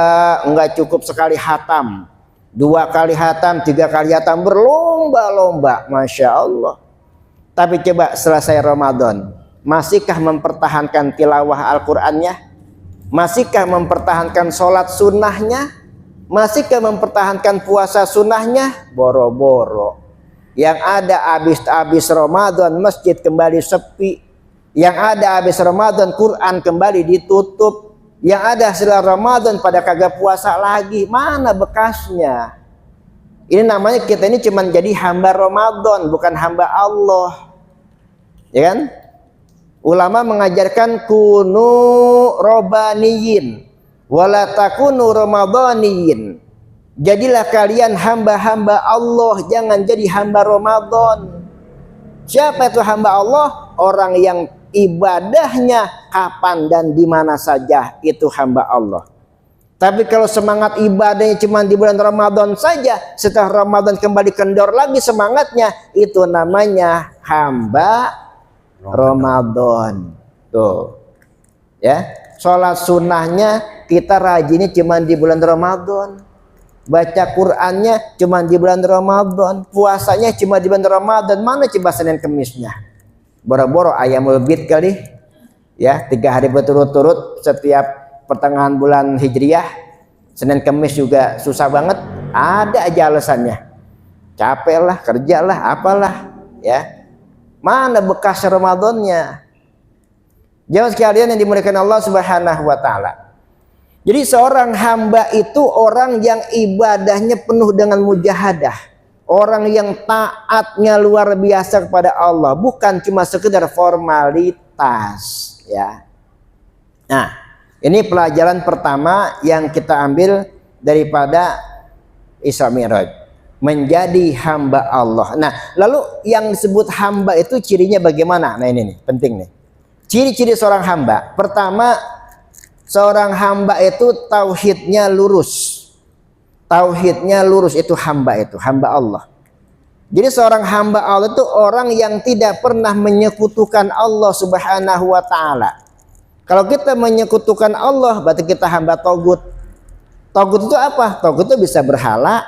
nggak cukup sekali hatam, 2 kali hatam, 3 kali hatam, berlomba-lomba, masya Allah. Tapi coba selesai Ramadan, masihkah mempertahankan tilawah Al-Qur'annya? Masihkah mempertahankan sholat sunnahnya? Masihkah mempertahankan puasa sunnahnya? Boro-boro. Yang ada habis Ramadan masjid kembali sepi. Yang ada habis Ramadan Quran kembali ditutup. Yang ada setelah Ramadan pada kagak puasa lagi. Mana bekasnya? Ini namanya kita ini cuma jadi hamba Ramadan, bukan hamba Allah. Ya kan? Ulama mengajarkan kunu robaniyin wala takunu ramadaniyin. Jadilah kalian hamba-hamba Allah, jangan jadi hamba Ramadan. Siapa itu hamba Allah? Orang yang ibadahnya kapan dan di mana saja, itu hamba Allah. Tapi kalau semangat ibadahnya cuma di bulan Ramadan saja, setelah Ramadan kembali kendor lagi semangatnya, itu namanya hamba Ramadan. Tuh. Ya, sholat sunnahnya kita rajinnya cuma di bulan Ramadan. Baca Qur'annya cuma di bulan Ramadan. Puasanya cuma di bulan Ramadan. Mana coba Senin Kemisnya? Boro-boro ayamul bid kali. Ya, 3 hari berturut-turut setiap pertengahan bulan Hijriah. Senin Kemis juga susah banget. Ada aja alasannya. Capek lah, kerja lah, apalah. Ya. Mana bekas Ramadannya? Jamaah sekalian yang dimuliakan Allah Subhanahu wa taala. Jadi seorang hamba itu orang yang ibadahnya penuh dengan mujahadah. orang yang taatnya luar biasa kepada Allah, bukan cuma sekedar formalitas, ya. Nah, ini pelajaran pertama yang kita ambil daripada Isra Mi'raj, menjadi hamba Allah. Nah, lalu yang disebut hamba itu cirinya bagaimana? Nah, ini nih, penting nih. Ciri-ciri seorang hamba. Pertama, seorang hamba itu tauhidnya lurus. Tauhidnya lurus, itu hamba Allah. Jadi seorang hamba Allah itu orang yang tidak pernah menyekutukan Allah Subhanahu wa taala. Kalau kita menyekutukan Allah, berarti kita hamba togut. Togut itu apa? Togut itu bisa berhala,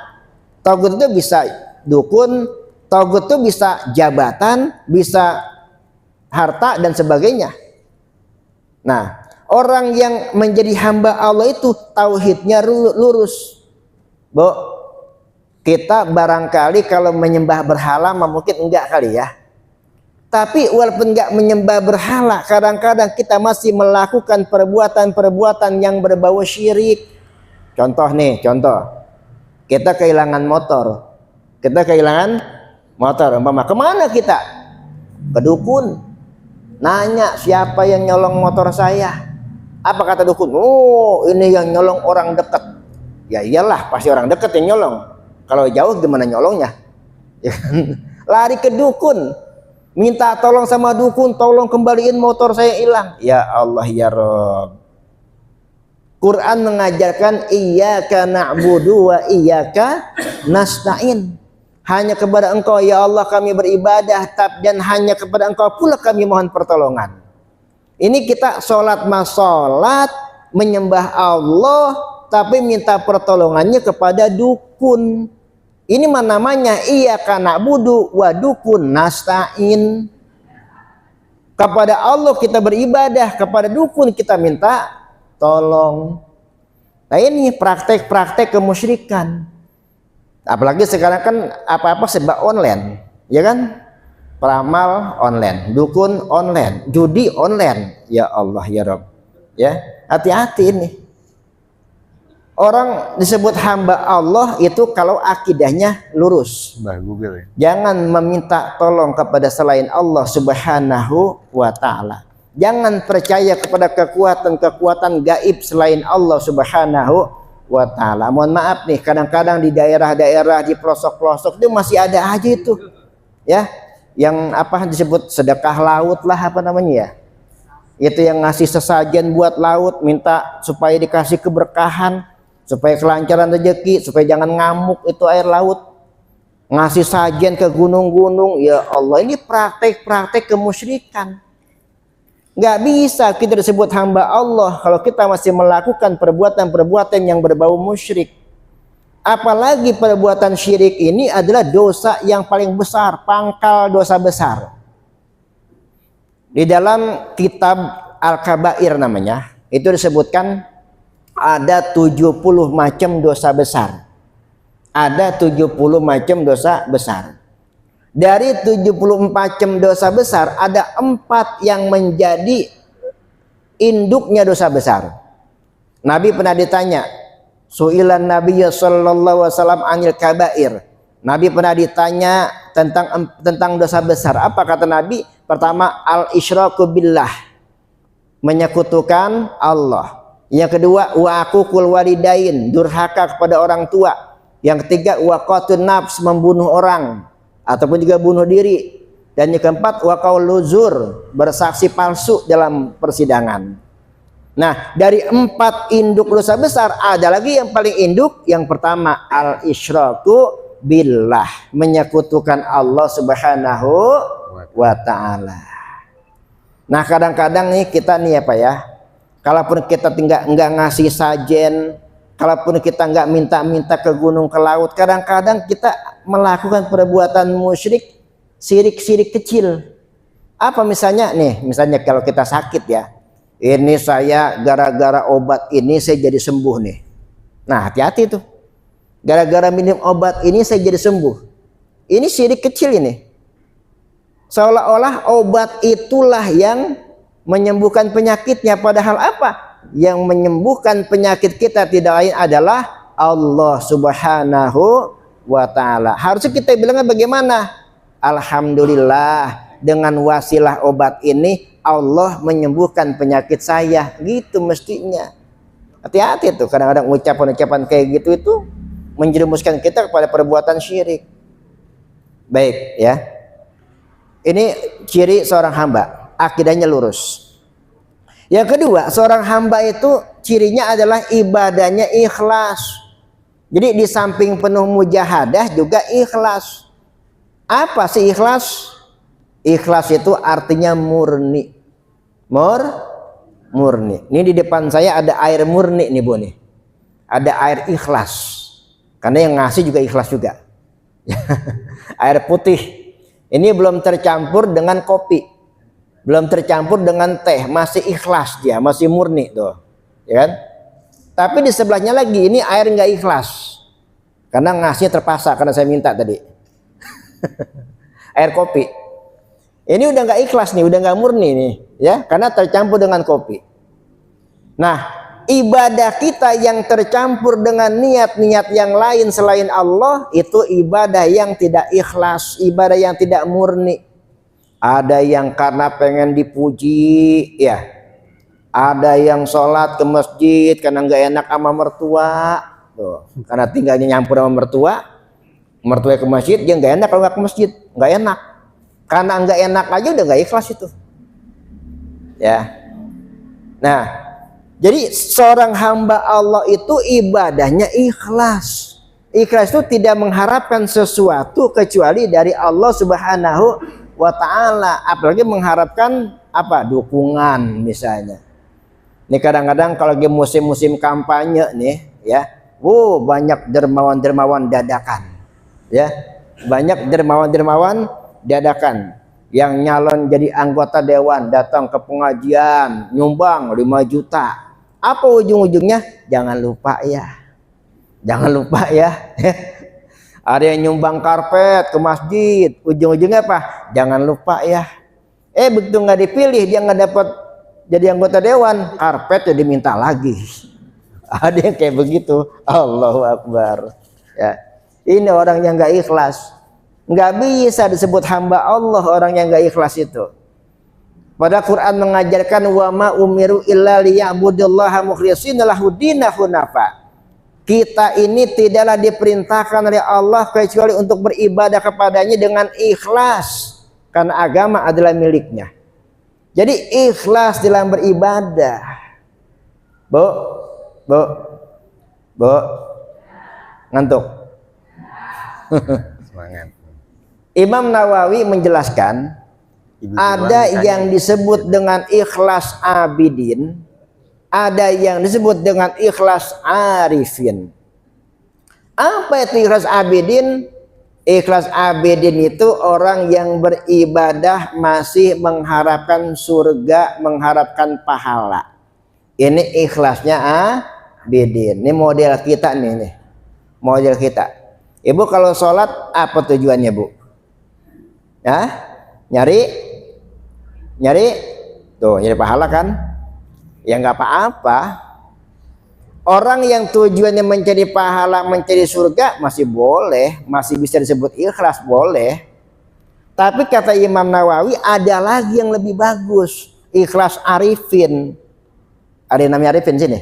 togut itu bisa dukun, togut itu bisa jabatan, bisa harta dan sebagainya. Nah, orang yang menjadi hamba Allah itu tauhidnya lurus. Bu, kita barangkali kalau menyembah berhala mungkin enggak kali ya. Tapi walaupun enggak menyembah berhala, kadang-kadang kita masih melakukan perbuatan-perbuatan yang berbau syirik. Contoh. Kita kehilangan motor. Umpama kemana kita? Ke dukun. Nanya siapa yang nyolong motor saya. Apa kata dukun? Oh, ini yang nyolong orang dekat. Ya iyalah, pasti orang dekat yang nyolong. Kalau jauh gimana nyolongnya? Ya kan? Lari ke dukun, minta tolong sama dukun, tolong kembaliin motor saya hilang. Ya Allah ya Rabb. Quran mengajarkan iyyaka na'budu wa iyyaka nasta'in. Hanya kepada Engkau ya Allah kami beribadah, dan hanya kepada Engkau pula kami mohon pertolongan. Ini kita sholat menyembah Allah, tapi minta pertolongannya kepada dukun. Ini namanya iyyaka na'budu wa dukun nasta'in. Kepada Allah kita beribadah, kepada dukun kita minta tolong. Nah, ini praktek-praktek kemusyrikan. Apalagi sekarang kan apa-apa serba online, ya kan? Peramal online, dukun online, judi online. Ya Allah ya Rabb. Ya, hati-hati ini. Orang disebut hamba Allah itu kalau akidahnya lurus. Jangan meminta tolong kepada selain Allah Subhanahu wa taala. Jangan percaya kepada kekuatan-kekuatan gaib selain Allah Subhanahu wa taala. Mohon maaf nih, kadang-kadang di daerah-daerah, di pelosok-pelosok itu masih ada aja itu. Ya, yang apa disebut sedekah laut lah, apa namanya ya? Itu yang ngasih sesajen buat laut, minta supaya dikasih keberkahan, supaya kelancaran rezeki, supaya jangan ngamuk itu air laut. Ngasih sajen ke gunung-gunung. Ya Allah, ini praktek-praktek kemusyrikan. Nggak bisa kita disebut hamba Allah kalau kita masih melakukan perbuatan-perbuatan yang berbau musyrik. Apalagi perbuatan syirik ini adalah dosa yang paling besar, pangkal dosa besar. Di dalam kitab Al-Kabair namanya, itu disebutkan ada 70 macam dosa besar. Ada 70 macam dosa besar. Dari 74 macam dosa besar, ada 4 yang menjadi induknya dosa besar. Nabi pernah ditanya, Su'ilan Nabi sallallahu alaihi wasallam anil kabair. Nabi pernah ditanya tentang dosa besar. Apa kata Nabi? Pertama, al-isyraku billah, menyekutukan Allah. Yang kedua, wa aququl walidain, durhaka kepada orang tua. Yang ketiga, wa qatun nafs, membunuh orang ataupun juga bunuh diri. Dan yang keempat, wa qaulul zur, bersaksi palsu dalam persidangan. Nah, dari 4 induk dosa besar ada lagi yang paling induk. Yang pertama, al-isyraku billah, menyekutukan Allah Subhanahu wa taala. Nah, kadang-kadang nih kita nih apa ya? Kalaupun kita enggak ngasih sajen, kalaupun kita enggak minta-minta ke gunung ke laut, kadang-kadang kita melakukan perbuatan musyrik, syirik-syirik kecil. Apa misalnya nih? Misalnya kalau kita sakit ya. Ini saya gara-gara obat ini saya jadi sembuh nih. Nah, hati-hati tuh. Gara-gara minum obat ini saya jadi sembuh. Ini syirik kecil ini. Seolah-olah obat itulah yang menyembuhkan penyakitnya, padahal apa? Yang menyembuhkan penyakit kita tidak lain adalah Allah Subhanahu wa ta'ala. Harusnya kita bilangnya bagaimana? Alhamdulillah, dengan wasilah obat ini Allah menyembuhkan penyakit saya. Gitu mestinya. Hati-hati tuh, kadang-kadang ucapan-ucapan kayak gitu itu menjerumuskan kita kepada perbuatan syirik. Baik ya. Ini ciri seorang hamba, akidahnya lurus. Yang kedua, seorang hamba itu cirinya adalah ibadahnya ikhlas. Jadi di samping penuh mujahadah juga ikhlas. Apa sih ikhlas? Ikhlas itu artinya murni. Murni. Ini di depan saya ada air murni nih Bu nih. Ada air ikhlas. Karena yang ngasih juga ikhlas juga. Air putih. Ini belum tercampur dengan kopi. Belum tercampur dengan teh, masih ikhlas dia, masih murni tuh. Ya kan? Tapi di sebelahnya lagi ini air nggak ikhlas. Karena ngasihnya terpaksa karena saya minta tadi. Air kopi. Ini udah nggak ikhlas nih, udah nggak murni nih, ya, karena tercampur dengan kopi. Nah, ibadah kita yang tercampur dengan niat-niat yang lain selain Allah itu ibadah yang tidak ikhlas, ibadah yang tidak murni. Ada yang karena pengen dipuji, ya. Ada yang sholat ke masjid karena nggak enak sama mertua, tuh. Karena tinggalnya nyampur sama mertua ke masjid, dia nggak enak kalau nggak ke masjid, nggak enak. Karena nggak enak aja udah nggak ikhlas itu, ya. Nah, jadi seorang hamba Allah itu ibadahnya ikhlas. Ikhlas itu tidak mengharapkan sesuatu kecuali dari Allah Subhanahu wa ta'ala, apalagi mengharapkan apa? Dukungan misalnya. Ini kadang-kadang kalau lagi musim-musim kampanye nih, ya, banyak dermawan-dermawan dadakan, ya, banyak dermawan-dermawan dadakan yang nyalon jadi anggota dewan, datang ke pengajian, nyumbang 5 juta. Apa ujung-ujungnya? Jangan lupa ya, Ada yang nyumbang karpet ke masjid, ujung-ujungnya apa? Jangan lupa ya. Begitu nggak dipilih, dia nggak dapat jadi anggota dewan, karpetnya diminta lagi. Ada yang kayak begitu. Allahu Akbar. Ya, ini orang yang nggak ikhlas. Nggak bisa disebut hamba Allah orang yang nggak ikhlas itu. Pada Quran mengajarkan wa ma umiru illa liya'budullaha mukhlishina lahud-dina hunafa. Kita ini tidaklah diperintahkan oleh Allah kecuali untuk beribadah kepadanya dengan ikhlas, karena agama adalah miliknya. Jadi ikhlas dalam beribadah. Bu, ngantuk. Semangat. Imam Nawawi menjelaskan ada yang disebut dengan ikhlas abidin, ada yang disebut dengan ikhlas arifin. Apa itu ikhlas abidin? Ikhlas abidin itu orang yang beribadah masih mengharapkan surga, mengharapkan pahala. Ini ikhlasnya abidin. Ini model kita nih. Model kita. Ibu kalau sholat apa tujuannya, Bu? Ya, nyari pahala kan? Ya nggak apa-apa. Orang yang tujuannya mencari pahala, mencari surga masih boleh, masih bisa disebut ikhlas, boleh. Tapi kata Imam Nawawi ada lagi yang lebih bagus, ikhlas arifin. Ada yang namanya arifin sini?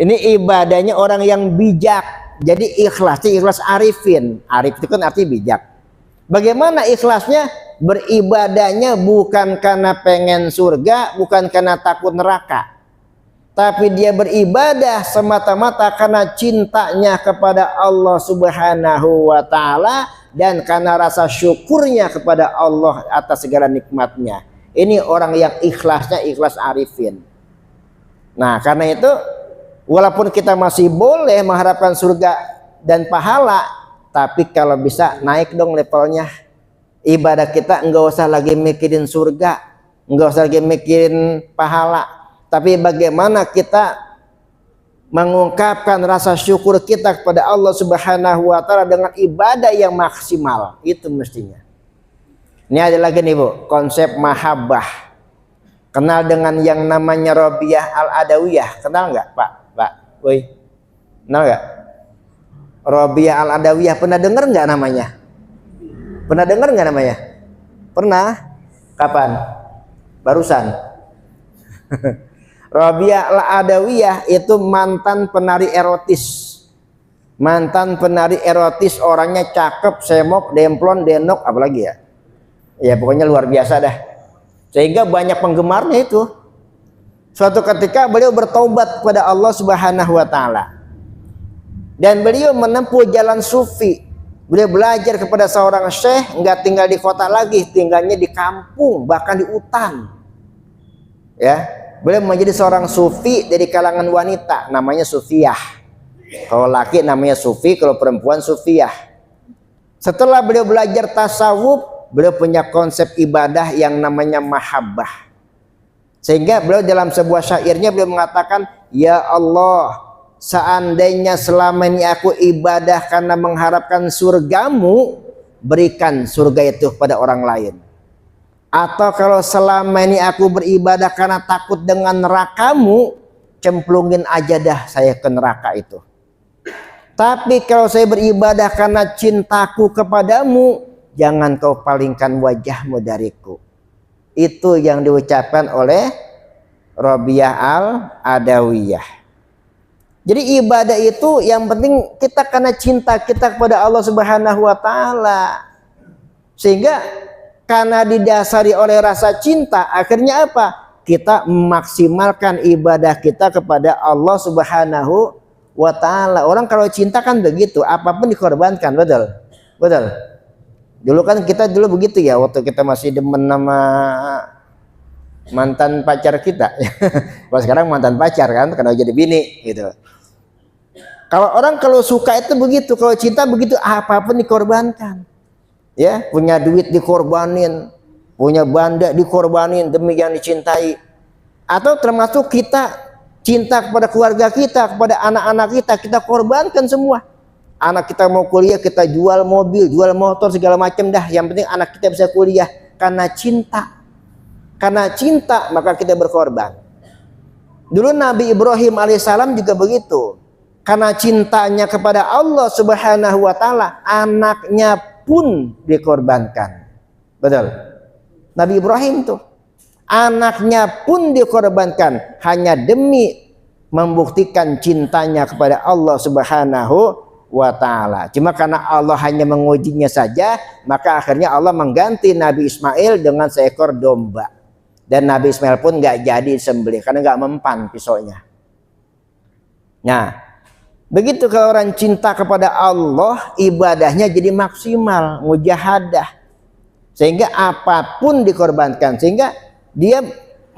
Ini ibadahnya orang yang bijak. Jadi ikhlasnya ikhlas arifin. Arif itu kan arti bijak. Bagaimana ikhlasnya? Beribadahnya bukan karena pengen surga, bukan karena takut neraka, tapi dia beribadah semata-mata karena cintanya kepada Allah Subhanahu wa ta'ala dan karena rasa syukurnya kepada Allah atas segala nikmatnya. Ini orang yang ikhlasnya ikhlas arifin. Nah, karena itu walaupun kita masih boleh mengharapkan surga dan pahala, tapi kalau bisa naik dong levelnya. Ibadah kita enggak usah lagi mikirin surga, enggak usah lagi mikirin pahala, tapi bagaimana kita mengungkapkan rasa syukur kita kepada Allah Subhanahu wa ta'ala dengan ibadah yang maksimal. Itu mestinya. Ini ada lagi nih, Bu, konsep mahabbah. Kenal dengan yang namanya Rabi'ah al-Adawiyah? Kenal nggak, Pak? Woi, kenal nggak? Rabi'ah Al-Adawiyah, pernah dengar nggak namanya? Pernah dengar nggak namanya? Pernah? Kapan? Barusan. Rabi'ah Al-Adawiyah itu mantan penari erotis. Mantan penari erotis, orangnya cakep, semok, demplon, denok, apalagi ya. Ya pokoknya luar biasa dah. Sehingga banyak penggemarnya itu. Suatu ketika beliau bertaubat kepada Allah Subhanahu wa taala. Dan beliau menempuh jalan sufi. Beliau belajar kepada seorang syekh, enggak tinggal di kota lagi, tinggalnya di kampung, bahkan di hutan. Ya, beliau menjadi seorang sufi dari kalangan wanita, namanya Sufiyah. Kalau laki namanya sufi, kalau perempuan sufiyah. Setelah beliau belajar tasawuf, beliau punya konsep ibadah yang namanya mahabbah. Sehingga beliau dalam sebuah syairnya beliau mengatakan, ya Allah, seandainya selama ini aku ibadah karena mengharapkan surgamu, berikan surga itu pada orang lain. Atau kalau selama ini aku beribadah karena takut dengan nerakamu, cemplungin aja dah saya ke neraka itu. Tapi kalau saya beribadah karena cintaku kepadamu, jangan kau palingkan wajahmu dariku. Itu yang diucapkan oleh Rabi'ah Al-Adawiyah. Jadi ibadah itu yang penting kita karena cinta kita kepada Allah Subhanahu wa taala. Sehingga karena didasari oleh rasa cinta, akhirnya apa? Kita memaksimalkan ibadah kita kepada Allah Subhanahu wa ta'ala. Orang kalau cinta kan begitu, apapun dikorbankan, betul? Betul. Dulu kan kita dulu begitu ya, waktu kita masih demen sama mantan pacar kita. Kalau sekarang mantan pacar kan, karena jadi bini gitu. Kalau orang kalau suka itu begitu, kalau cinta begitu, apapun dikorbankan. Ya, punya duit dikorbanin, punya banda dikorbanin demi yang dicintai. Atau termasuk kita cinta kepada keluarga kita, kepada anak-anak kita, kita korbankan semua. Anak kita mau kuliah, kita jual mobil, jual motor, segala macam dah. Yang penting anak kita bisa kuliah karena cinta. Karena cinta maka kita berkorban. Dulu Nabi Ibrahim alaihissalam juga begitu. Karena cintanya kepada Allah Subhanahu wa taala, anaknya pun dikorbankan. Betul. Nabi Ibrahim tuh anaknya pun dikorbankan hanya demi membuktikan cintanya kepada Allah Subhanahu wa ta'ala. Cuma karena Allah hanya mengujinya saja, maka akhirnya Allah mengganti Nabi Ismail dengan seekor domba. Dan Nabi Ismail pun nggak jadi disembelih karena nggak mempan pisaunya. Nah, begitu kalau orang cinta kepada Allah, ibadahnya jadi maksimal, mujahadah. Sehingga apapun dikorbankan, sehingga dia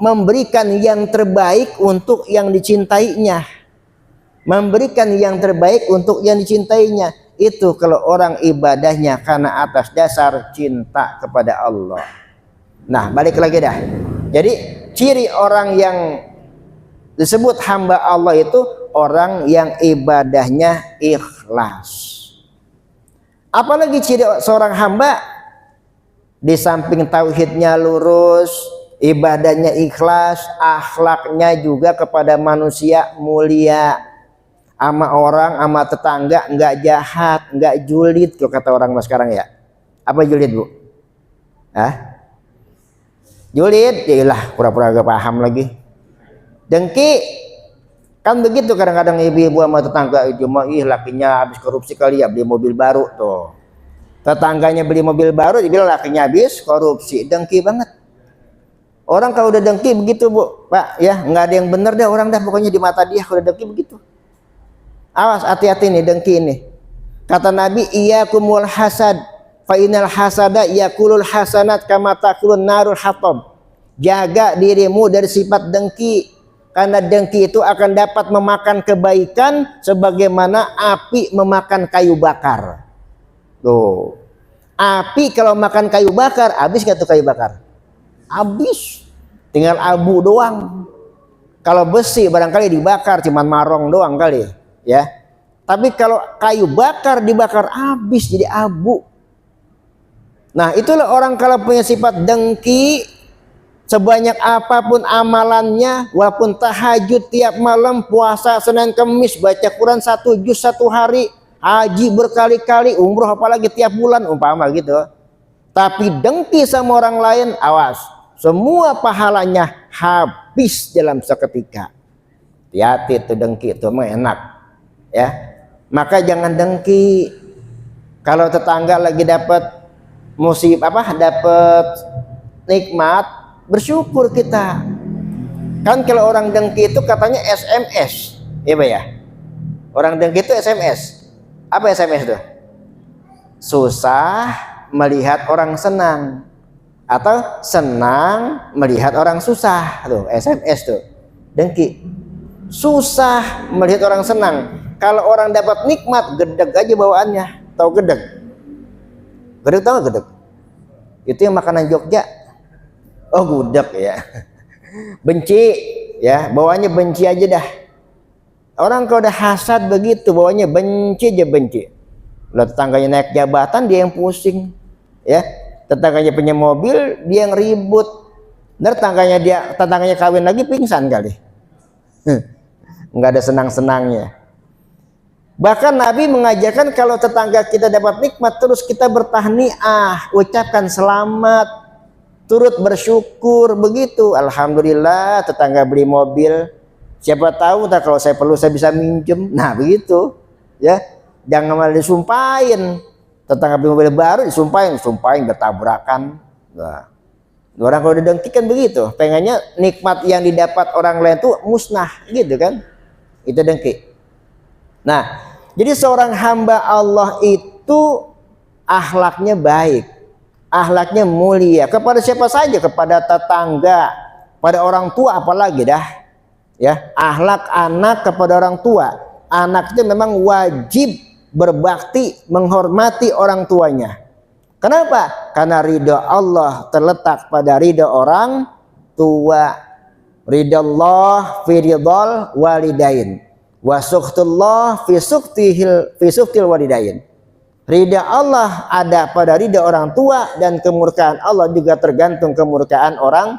memberikan yang terbaik untuk yang dicintainya. Memberikan yang terbaik untuk yang dicintainya. Itu kalau orang ibadahnya karena atas dasar cinta kepada Allah. Nah, balik lagi dah. Jadi ciri orang yang disebut hamba Allah itu orang yang ibadahnya ikhlas. Apalagi ciri seorang hamba? Di samping tauhidnya lurus, ibadahnya ikhlas, akhlaknya juga kepada manusia mulia, sama orang, sama tetangga nggak jahat, nggak julid, kalau kata orang sekarang ya. Apa julid, Bu? Hah? Julid, yalah pura-pura gak paham lagi. Dengki, kan begitu kadang-kadang ibu-ibu sama tetangga, cuma lakinya habis korupsi kali ya, beli mobil baru tuh. Tetangganya beli mobil baru, dibilang lakinya habis korupsi, dengki banget. Orang kalau udah dengki begitu, Bu, Pak, ya nggak ada yang benar deh orang dah, pokoknya di mata dia kalau dengki begitu. Awas, hati-hati nih dengki ini. Kata Nabi, iyyakumul hasad, fa innal hasada yakulul hasanat kama takulun narul hatab. Jaga dirimu dari sifat dengki, karena dengki itu akan dapat memakan kebaikan sebagaimana api memakan kayu bakar. Tuh, api kalau makan kayu bakar, habis nggak tuh kayu bakar? Habis, tinggal abu doang. Kalau besi barangkali dibakar cuman marong doang kali ya. Tapi kalau kayu bakar dibakar habis jadi abu. Nah, itulah orang kalau punya sifat dengki, sebanyak apapun amalannya, walaupun tahajud tiap malam, puasa Senin Kemis, baca Quran 1 juz 1 hari, haji berkali-kali, umroh apalagi tiap bulan umpama gitu, tapi dengki sama orang lain, awas, semua pahalanya habis dalam seketika. Hati-hati tuh dengki itu mah enak ya. Maka jangan dengki. Kalau tetangga lagi dapat musibah dapat nikmat, bersyukur kita. Kan kalau orang dengki itu katanya SMS, iya Pak ya? Orang dengki itu SMS. Apa SMS itu? Susah melihat orang senang, atau senang melihat orang susah. Tuh SMS tuh, dengki. Susah melihat orang senang. Kalau orang dapat nikmat, gedeg aja bawaannya. Tahu gedeg? Gedeg tahu gak gedeg? Itu yang makanan Jogja. Oh gudeg ya. Benci ya, bawaannya benci aja dah. Orang kalau udah hasad begitu, bawaannya benci aja benci. Lalu tetangganya naik jabatan, dia yang pusing ya. Tetangganya punya mobil, dia yang ribut. Ntar tetangganya kawin lagi, pingsan kali. Nggak ada senang-senangnya. Bahkan Nabi mengajarkan kalau tetangga kita dapat nikmat, terus kita bertahniah, ucapkan selamat, turut bersyukur begitu. Alhamdulillah tetangga beli mobil, siapa tahu tak kalau saya perlu saya bisa minjem. Nah begitu ya, jangan malah disumpahin. Tetangga beli mobil baru disumpahin bertabrakan. Nah, orang kalau didengki kan begitu, pengennya nikmat yang didapat orang lain tuh musnah gitu kan. Itu dengki. Nah, jadi seorang hamba Allah itu akhlaknya baik, akhlaknya mulia kepada siapa saja, kepada tetangga, pada orang tua apalagi dah. Ya, akhlak anak kepada orang tua. Anak itu memang wajib berbakti, menghormati orang tuanya. Kenapa? Karena ridha Allah terletak pada ridha orang tua. Ridha Allah fi ridhal walidain, wa sukhtullah fi sukhtil walidain. Ridha Allah ada pada ridha orang tua, dan kemurkaan Allah juga tergantung kemurkaan orang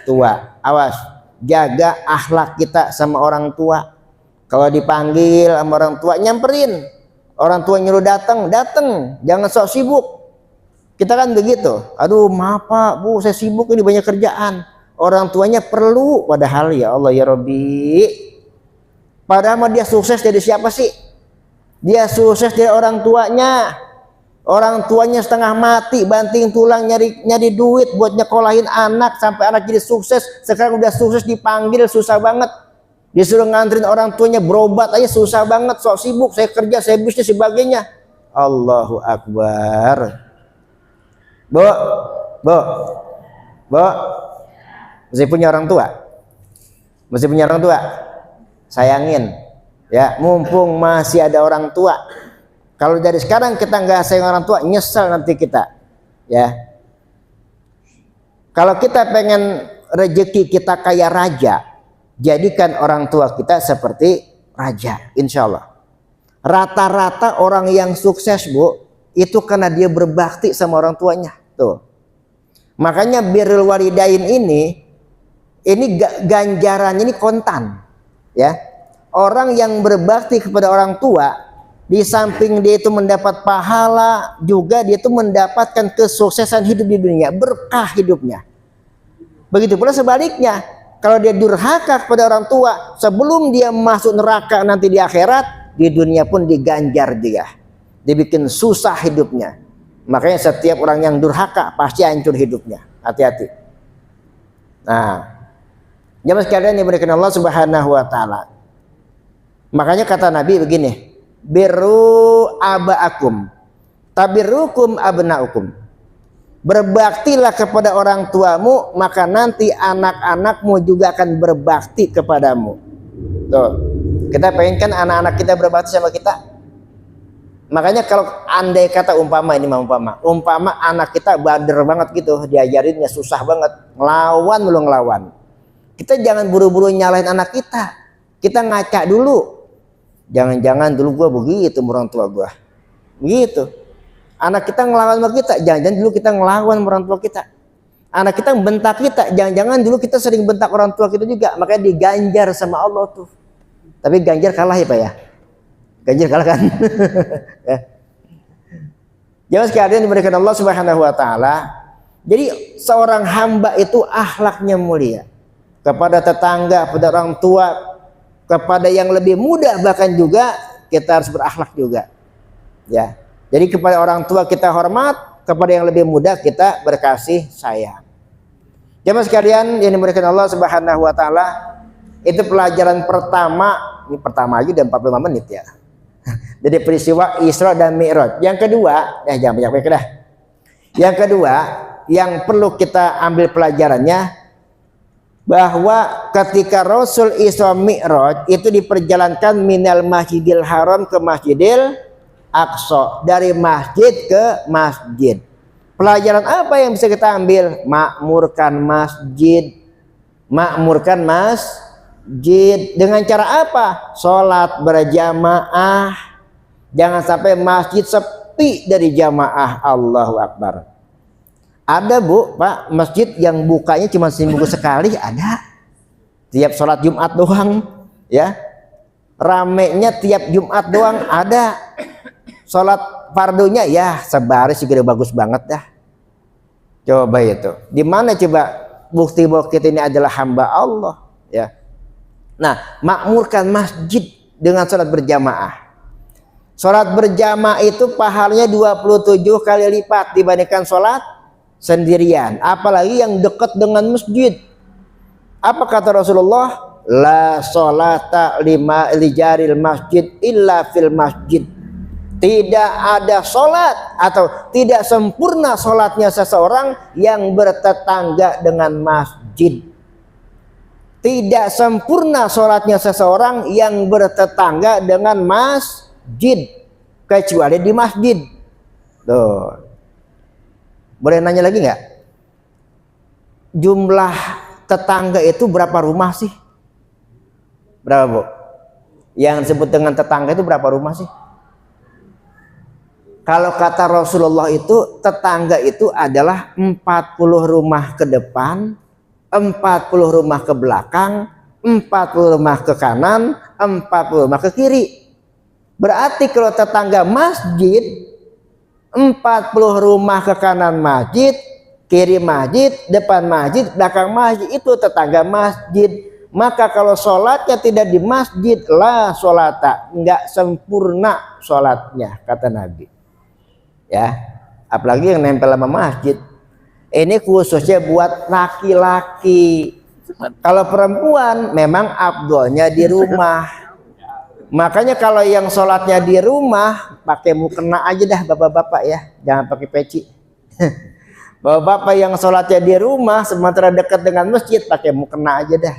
tua. Awas, jaga akhlak kita sama orang tua. Kalau dipanggil sama orang tua, nyamperin. Orang tua nyuruh datang, jangan sok sibuk. Kita kan begitu. Aduh maaf Pak, Bu, saya sibuk ini banyak kerjaan. Orang tuanya perlu, padahal ya Allah ya Rabbi. Padahal dia sukses dari siapa sih? Dia sukses dari orang tuanya. Orang tuanya setengah mati, banting tulang nyari duit buat nyekolahin anak sampai anak jadi sukses. Sekarang udah sukses dipanggil susah banget. Disuruh nganterin orang tuanya berobat aja susah banget. Sok sibuk, saya kerja, saya bisnis sebagainya. Allahu Akbar. Bu. Mesti punya orang tua. Sayangin ya, mumpung masih ada orang tua. Kalau dari sekarang kita nggak sayang orang tua, nyesel nanti kita ya. Kalau kita pengen rezeki kita kayak raja, jadikan orang tua kita seperti raja, insya Allah. Rata-rata orang yang sukses Bu, itu karena dia berbakti sama orang tuanya tuh. Makanya birrul walidain ini ganjarannya ini kontan ya. Orang yang berbakti kepada orang tua, di samping dia itu mendapat pahala, juga dia itu mendapatkan kesuksesan hidup di dunia, berkah hidupnya. Begitu pula sebaliknya, kalau dia durhaka kepada orang tua, sebelum dia masuk neraka nanti di akhirat, di dunia pun diganjar dia, dibikin susah hidupnya. Makanya setiap orang yang durhaka pasti hancur hidupnya. Hati-hati. Nah, jamaah sekalian yang dimuliakan Allah Subhanahu wa taala. Makanya kata Nabi begini, birru abaakum tabirrukum abnaukum. Berbaktilah kepada orang tuamu, maka nanti anak-anakmu juga akan berbakti kepadamu. Tuh. Kita pengen kan anak-anak kita berbakti sama kita. Makanya kalau andai kata umpama anak kita bader banget gitu, diajarinnya susah banget, ngelawan. Kita jangan buru-buru nyalahin anak kita. Kita ngaca dulu. Jangan-jangan dulu gua begitu orang tua gua. Begitu. Anak kita ngelawan sama kita, jangan-jangan dulu kita ngelawan orang tua kita. Anak kita bentak kita, jangan-jangan dulu kita sering bentak orang tua kita juga. Makanya diganjar sama Allah tuh. Tapi ganjar kalah ya Pak ya. ganjil kalah kan. Ya. Jangan sekalian diberikan Allah Subhanahu wa taala. Jadi seorang hamba itu akhlaknya mulia kepada tetangga, kepada orang tua, kepada yang lebih muda, bahkan juga kita harus berakhlak juga. Ya. Jadi kepada orang tua kita hormat, kepada yang lebih muda kita berkasih sayang. Jemaah sekalian yang diberikan Allah Subhanahu wa taala, itu pelajaran pertama, ini pertama aja udah 45 menit ya. Jadi peristiwa Isra dan Mi'raj. Yang kedua, jangan banyak-banyak dah. Yang kedua, yang perlu kita ambil pelajarannya, bahwa ketika Rasul Isra Mi'raj itu diperjalankan minal Masjidil Haram ke Masjidil Aqsa, dari masjid ke masjid. Pelajaran apa yang bisa kita ambil? Makmurkan masjid. Makmurkan masjid dengan cara apa? Sholat berjamaah. Jangan sampai masjid sepi dari jamaah. Allahu Akbar. Ada bu, Pak, masjid yang bukanya cuma seminggu sekali, ada. Tiap sholat Jumat doang, ya. Ramenya tiap Jumat doang, ada. Sholat fardunya ya sebaris juga udah bagus banget dah. Coba itu. Di mana coba bukti bahwa kita ini adalah hamba Allah, ya. Nah, makmurkan masjid dengan sholat berjamaah. Sholat berjamaah itu pahalanya 27 kali lipat dibandingkan sholat sendirian, apalagi yang dekat dengan masjid. Apa kata Rasulullah? La sholata lima lijaril masjid illa fil masjid. Tidak ada sholat atau tidak sempurna sholatnya seseorang yang bertetangga dengan masjid. Tidak sempurna sholatnya seseorang yang bertetangga dengan masjid, kecuali di masjid. Tuh. Boleh nanya lagi nggak? Jumlah tetangga itu berapa rumah sih? Berapa bu? Yang disebut dengan tetangga itu berapa rumah sih? Kalau kata Rasulullah itu tetangga itu adalah 40 rumah ke depan, 40 rumah ke belakang, 40 rumah ke kanan, 40 rumah ke kiri. Berarti kalau tetangga masjid, 40 rumah ke kanan masjid, kiri masjid, depan masjid, belakang masjid, itu tetangga masjid. Maka kalau sholatnya tidak di masjid, la sholata, enggak sempurna sholatnya, kata Nabi. Ya, apalagi yang nempel sama masjid. Ini khususnya buat laki-laki. Kalau perempuan memang afdolnya di rumah. Makanya kalau yang sholatnya di rumah pakai mukena aja dah bapak-bapak ya, jangan pakai peci. Bapak-bapak yang sholatnya di rumah sementara dekat dengan masjid pakai mukena aja dah.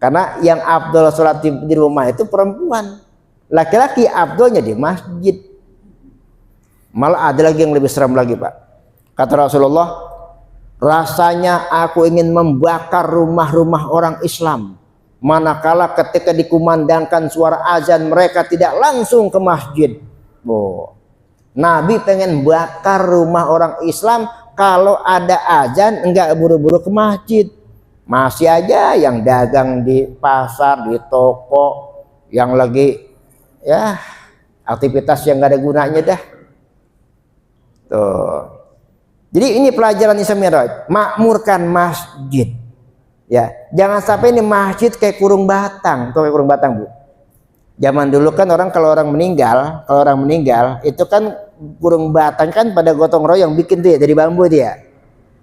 Karena yang afdol sholat di rumah itu perempuan. Laki-laki afdolnya di masjid. Malah ada lagi yang lebih seram lagi Pak. Kata Rasulullah, rasanya aku ingin membakar rumah-rumah orang Islam, manakala ketika dikumandangkan suara azan mereka tidak langsung ke masjid. Nabi pengen bakar rumah orang Islam, kalau ada azan enggak buru-buru ke masjid. Masih aja yang dagang di pasar, di toko, yang lagi ya aktivitas yang enggak ada gunanya dah. Tuh. Jadi ini pelajaran Isra Mi'raj, makmurkan masjid. Ya, jangan sampai ini masjid kayak kurung batang. Tuh kayak kurung batang, Bu. Zaman dulu kan kalau orang meninggal itu kan kurung batang kan pada gotong royong bikin tuh ya, dari bambu dia.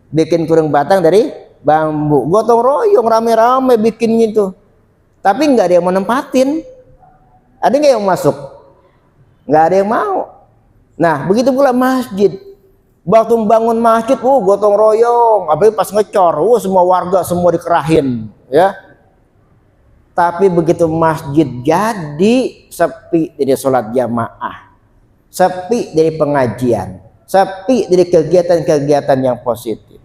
Bikin kurung batang dari bambu. Gotong royong rame-rame bikin gitu. Tapi nggak ada yang mau nempatin. Ada nggak yang masuk? Nggak ada yang mau. Nah, begitu pula masjid. Waktu membangun masjid, gotong royong, apalagi pas ngecor, semua warga semua dikerahin, ya. Tapi begitu masjid jadi, sepi dari sholat jamaah, sepi dari pengajian, sepi dari kegiatan-kegiatan yang positif.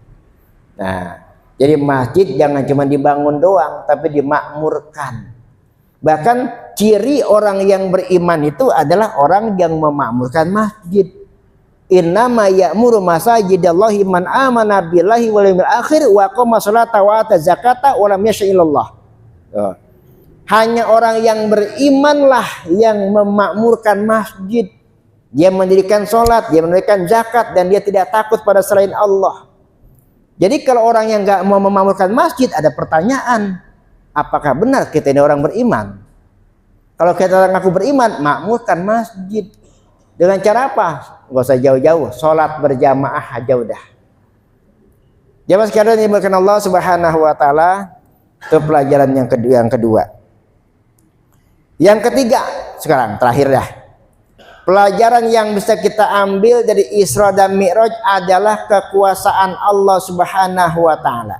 Nah, jadi masjid jangan cuma dibangun doang, tapi dimakmurkan. Bahkan ciri orang yang beriman itu adalah orang yang memakmurkan masjid. Innama ya'muru masajidallahi man amana billahi wal yawmil akhir wa qama sholata wa ata zakata wa lam yasha illallah. Hanya orang yang berimanlah yang memakmurkan masjid. Dia mendirikan sholat, dia mendirikan zakat, dan dia tidak takut pada selain Allah. Jadi kalau orang yang nggak mau memakmurkan masjid, ada pertanyaan, apakah benar kita ini orang beriman? Kalau kita ngaku beriman, makmurkan masjid. Dengan cara apa? Nggak usah jauh-jauh, sholat berjamaah aja udah. Jamaah sekalian yang dimuliakan Allah Subhanahu wa taala, itu pelajaran yang kedua. Yang ketiga, sekarang terakhir dah. Pelajaran yang bisa kita ambil dari Isra dan Mi'raj adalah kekuasaan Allah Subhanahu wa taala.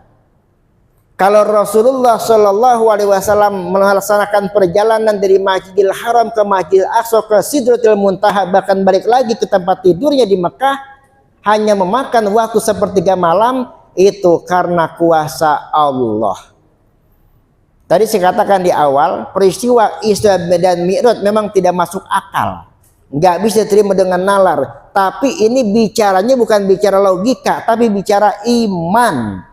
Kalau Rasulullah Shallallahu alaihi wasallam melaksanakan perjalanan dari Masjidil Haram ke Masjidil Aqsa ke Sidratul Muntaha, bahkan balik lagi ke tempat tidurnya di Mekah, hanya memakan waktu sepertiga malam, itu karena kuasa Allah. Tadi saya katakan di awal, peristiwa Isra dan Mi'raj memang tidak masuk akal, nggak bisa terima dengan nalar. Tapi ini bicaranya bukan bicara logika, tapi bicara iman.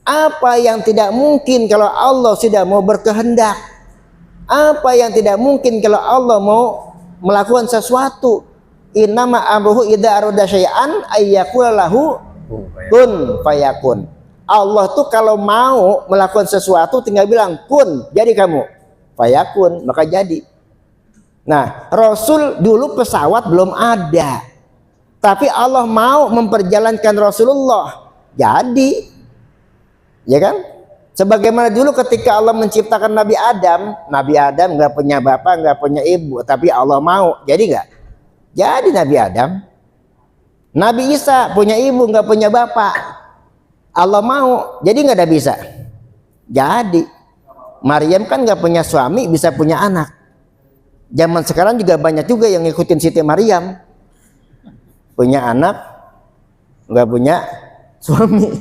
Apa yang tidak mungkin kalau Allah sudah mau berkehendak? Apa yang tidak mungkin kalau Allah mau melakukan sesuatu? Innama amruhu idza arada syai'an ayyaqula lahu kun fayakun. Allah tuh kalau mau melakukan sesuatu tinggal bilang kun, jadi kamu. Fayakun, maka jadi. Nah, Rasul dulu pesawat belum ada. Tapi Allah mau memperjalankan Rasulullah. Jadi, ya kan? Sebagaimana dulu ketika Allah menciptakan Nabi Adam nggak punya bapak, nggak punya ibu, tapi Allah mau. Jadi nggak? Jadi Nabi Adam. Nabi Isa punya ibu, nggak punya bapak, Allah mau. Jadi nggak ada bisa. Jadi Maryam kan nggak punya suami, bisa punya anak. Zaman sekarang juga banyak juga yang ngikutin Siti Maryam, punya anak, nggak punya suami.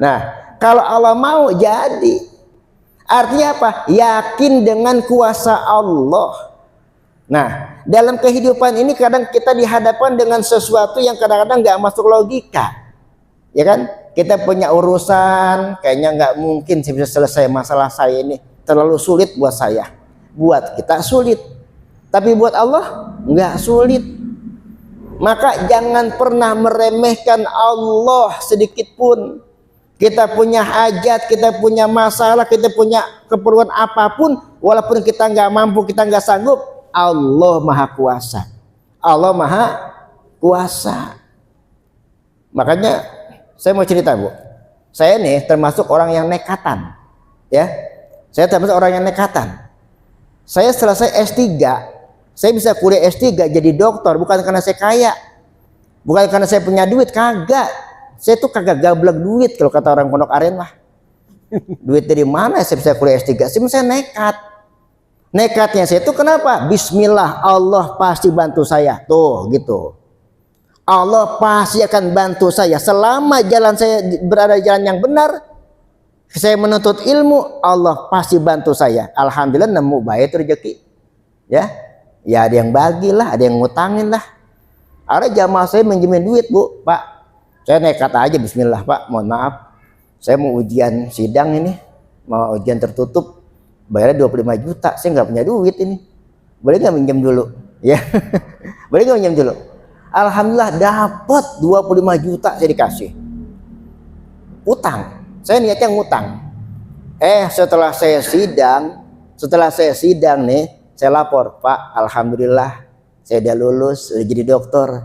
Nah, kalau Allah mau jadi. Artinya apa? Yakin dengan kuasa Allah. Nah, dalam kehidupan ini kadang kita dihadapkan dengan sesuatu yang kadang-kadang nggak masuk logika. Ya kan? Kita punya urusan, kayaknya nggak mungkin bisa selesai masalah saya ini. Terlalu sulit buat saya. Buat kita sulit. Tapi buat Allah nggak sulit. Maka jangan pernah meremehkan Allah sedikit pun. Kita punya hajat, kita punya masalah, kita punya keperluan apapun, walaupun kita nggak mampu, kita nggak sanggup, Allah Maha Kuasa. Allah Maha Kuasa. Makanya saya mau cerita, Bu. Saya nih termasuk orang yang nekatan, ya. Saya termasuk orang yang nekatan. Saya selesai S3, saya bisa kuliah S3 jadi dokter bukan karena saya kaya, bukan karena saya punya duit, kagak. Saya tuh kagak gablek duit kalau kata orang Pondok Aren lah. Duit dari mana saya bisa kuliah S3? Saya nekat. Nekatnya saya itu kenapa? Bismillah, Allah pasti bantu saya. Tuh gitu. Allah pasti akan bantu saya. Selama jalan saya berada di jalan yang benar, saya menuntut ilmu, Allah pasti bantu saya. Alhamdulillah nemu baik rezeki. Ya ada yang bagilah, ada yang ngutangin lah. Ada jamaah saya minjemin duit, Bu, Pak. Saya nekat aja, bismillah Pak, mohon maaf, saya mau ujian sidang ini, mau ujian tertutup, bayarnya 25 juta, saya nggak punya duit ini, boleh nggak minjem dulu? Ya, boleh nggak minjem dulu? Alhamdulillah dapat 25 juta saya dikasih. Utang, saya niatnya ngutang. Setelah saya sidang nih, saya lapor, Pak, alhamdulillah saya udah lulus, udah jadi dokter.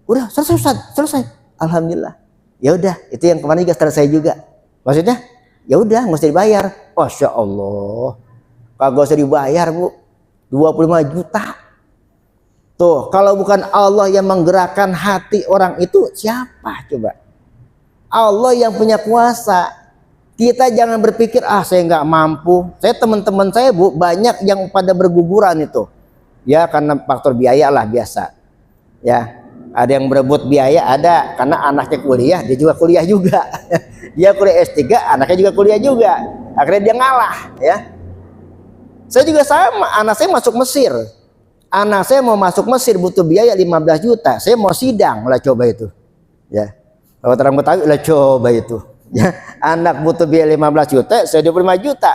Udah selesai. Alhamdulillah. Ya udah, itu yang kemarin juga selesai juga. Maksudnya, ya udah nggak usah dibayar. Masya Allah, kagak usah dibayar, Bu. 25 juta. Tuh, kalau bukan Allah yang menggerakkan hati orang itu, siapa coba? Allah yang punya kuasa. Kita jangan berpikir, saya nggak mampu. Saya teman-teman saya, Bu, banyak yang pada berguguran itu. Ya karena faktor biaya lah biasa. Ya. Ada yang berebut biaya, ada karena anaknya kuliah, dia juga kuliah juga. Dia kuliah S3, anaknya juga kuliah juga. Akhirnya dia ngalah, ya. Saya juga sama, anak saya masuk Mesir. Anak saya mau masuk Mesir butuh biaya 15 juta. Saya mau sidang, lah coba itu. Ya. Kalau terang Betawi, lah coba itu. Ya. Anak butuh biaya 15 juta, saya 25 juta.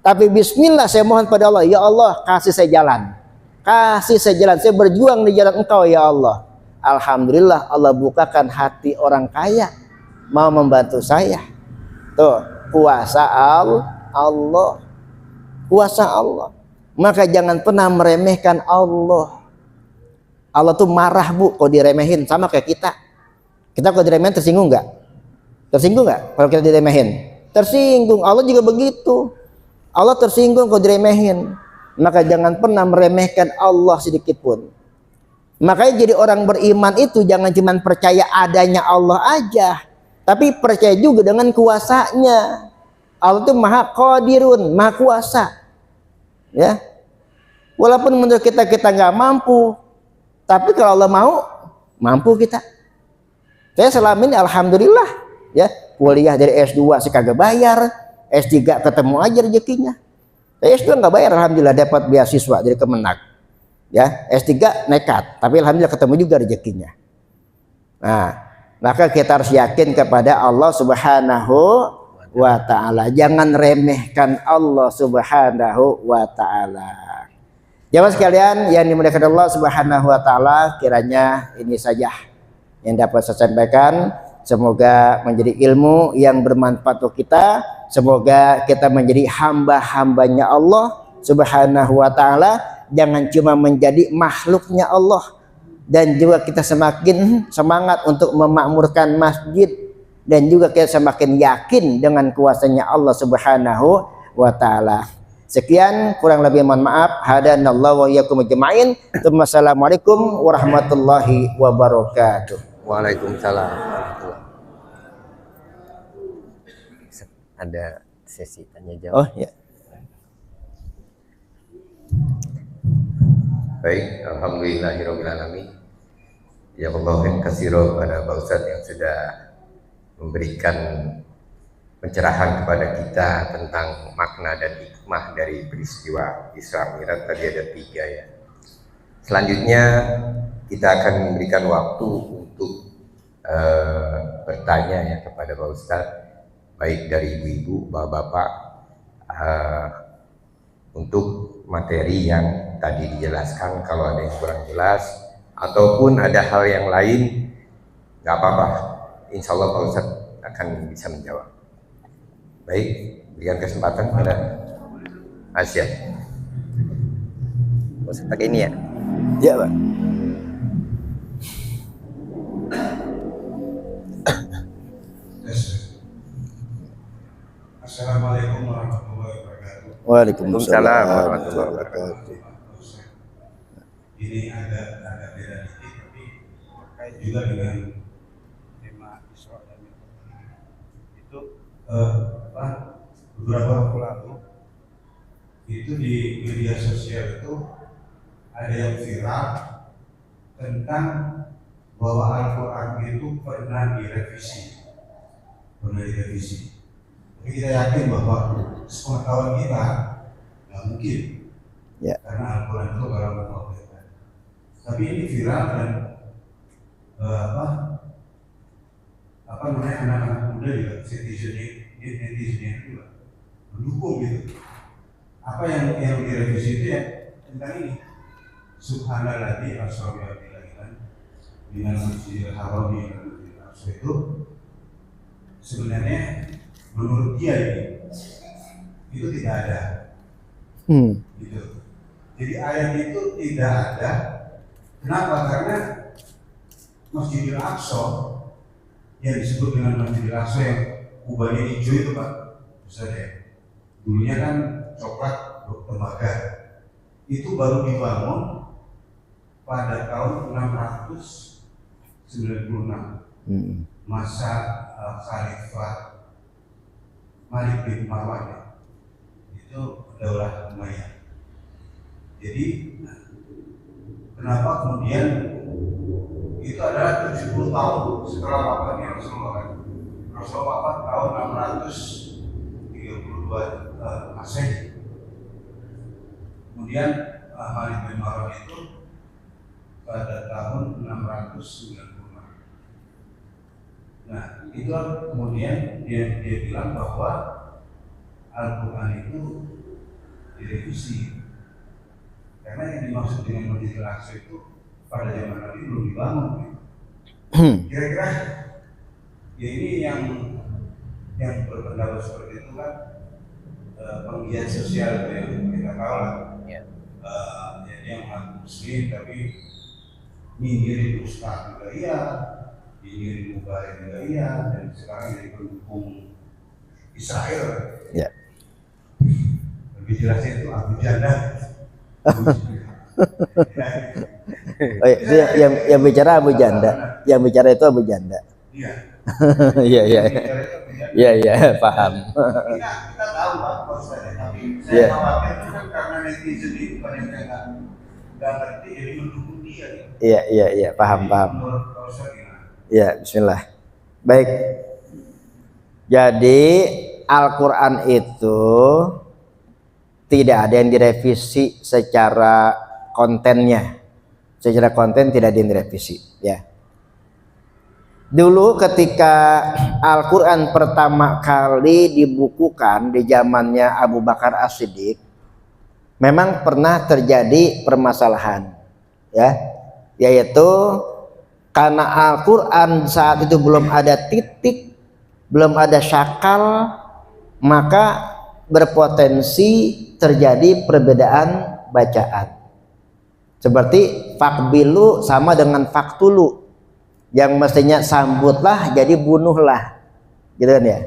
Tapi bismillah saya mohon pada Allah, ya Allah kasih saya jalan. Kasih saya jalan, saya berjuang di jalan Engkau ya Allah. Alhamdulillah Allah bukakan hati orang kaya mau membantu saya. Tuh, kuasa Allah. Kuasa Allah. Maka jangan pernah meremehkan Allah. Allah tuh marah bu kalau diremehin, sama kayak kita. Kita kalau diremehin tersinggung nggak? Tersinggung nggak kalau kita diremehin? Tersinggung. Allah juga begitu. Allah tersinggung kalau diremehin. Maka jangan pernah meremehkan Allah sedikit pun. Makanya jadi orang beriman itu jangan cuma percaya adanya Allah aja, tapi percaya juga dengan kuasanya. Allah itu maha qadirun, maha kuasa. Ya. Walaupun menurut kita nggak mampu, tapi kalau Allah mau, mampu kita. Saya selama ini alhamdulillah ya, kuliah dari S2 saya kagak bayar, S3 ketemu aja rezekinya. S2 nggak bayar, alhamdulillah dapat beasiswa dari Kemenak. Ya, S3 nekat, tapi alhamdulillah ketemu juga rezekinya. Nah, maka kita harus yakin kepada Allah Subhanahu wa ta'ala. Jangan remehkan Allah Subhanahu wa ta'ala. Jamaah sekalian yang dimuliakan Allah Subhanahu wa ta'ala, kiranya ini saja yang dapat saya sampaikan. Semoga menjadi ilmu yang bermanfaat untuk kita. Semoga kita menjadi hamba-hambanya Allah Subhanahu wa ta'ala. Jangan cuma menjadi makhluknya Allah. Dan juga kita semakin semangat untuk memakmurkan masjid. Dan juga kita semakin yakin dengan kuasanya Allah Subhanahu wa ta'ala. Sekian, kurang lebih mohon maaf. Hadanallahu wa iyyakum ajma'in. Wassalamualaikum warahmatullahi wabarakatuh. Waalaikumsalam. Ada sesi tanya jawab. Oh ya. Baik, alhamdulillahirobbilalamin. Ya Allah kasiro pada Pak Ustadz yang sudah memberikan pencerahan kepada kita tentang makna dan hikmah dari peristiwa Isra Mi'raj. Tadi ada 3 ya. Selanjutnya kita akan memberikan waktu untuk bertanya ya kepada Pak Ustadz, baik dari ibu-ibu, bapak-bapak, untuk materi yang tadi dijelaskan. Kalau ada yang kurang jelas ataupun ada hal yang lain, nggak apa-apa, insya Allah Pak Ustadz akan bisa menjawab. Baik, berikan kesempatan pada Asia. Ustadz pakai ini ya? Ya Pak. Assalamualaikum warahmatullahi wabarakatuh. Waalaikumsalam warahmatullahi wabarakatuh. Ini ada beda dikit, tapi terkait juga dengan tema Isra dan Mi'raj. Itu beberapa waktu lalu itu di media sosial itu ada yang viral tentang bahwa Al-Quran itu pernah direvisi. Jadi kita yakin bahwa sepengetahuan kita nggak mungkin, Ya. karena Al-Quran itu kalau mengkhawatirkan. Tapi ini viral dan anak-anak muda juga, netizennya juga mendukung gitu. Apa yang direvisi itu ya tentang ini. Subhanalladzi asra bi abdihi minal masjidil haram ila masjidil aqsa, itu sebenarnya menurut dia itu tidak ada. Gitu. Jadi ayat itu tidak ada. Kenapa? Karena Masjidil Aqsa yang disebut dengan Masjidil Aqsa yang kubahnya hijau itu Pak Ustaz ya, dulunya kan coklat tembaga, itu baru dibangun pada tahun 696 masa Khalifah Malik bin Marwan ya. Itu Daulah Umayyah. Jadi kenapa kemudian itu adalah 70 tahun setelah wafatnya Rasulullah kan? Rasulullah wafat tahun 632 Masehi. Kemudian Malik bin Marwan itu pada tahun 695. Nah, itu kemudian dia bilang bahwa Al-Quran itu direvisi. Karena yang dimaksud dengan Masjidil Aqsa itu pada zaman Nabi belum dibangun. Kira-kira ya ini yang berpendapat seperti itu kan penggiat sosial yang kita tahu lah. Yang mengaku Muslim tapi nyinyirin Ustaz juga iya, nyinyirin Mubarak juga iya, dan sekarang jadi pendukung Israel. Ya. Lebih jelasnya itu Abu Janda. Oh, itu yang bicara Abu Janda, yang bicara itu Abu Janda. Iya. Iya, paham. Kita tahu Pak, tapi Iya. saya khawatir itu kan karena netizen itu pada nggak ngerti jadi mendukung dia. Iya, paham. Menurut Ustaz gimana? Ya, bismillah. Baik. Jadi Al-Quran itu tidak ada yang direvisi secara kontennya. Secara konten tidak ada yang direvisi. Ya. Dulu ketika Al-Quran pertama kali dibukukan di zamannya Abu Bakar As-Siddiq, memang pernah terjadi permasalahan, ya, yaitu karena Al-Quran saat itu belum ada titik, belum ada syakal, maka berpotensi terjadi perbedaan bacaan. Seperti fakbilu sama dengan faktulu, yang mestinya sambutlah jadi bunuhlah, gitu kan ya.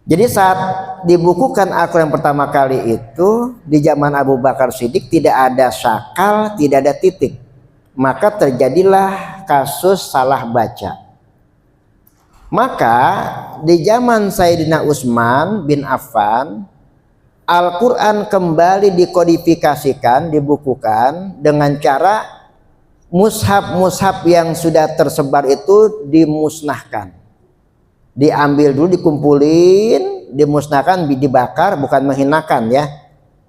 Jadi saat dibukukan Al-Quran pertama kali itu di zaman Abu Bakar Siddiq tidak ada syakal, tidak ada titik, maka terjadilah kasus salah baca. Maka di zaman Sayyidina Utsman bin Affan, Al-Quran kembali dikodifikasikan, dibukukan dengan cara mushaf-mushaf yang sudah tersebar itu dimusnahkan. Diambil dulu, dikumpulin, dimusnahkan, dibakar, bukan menghinakan ya.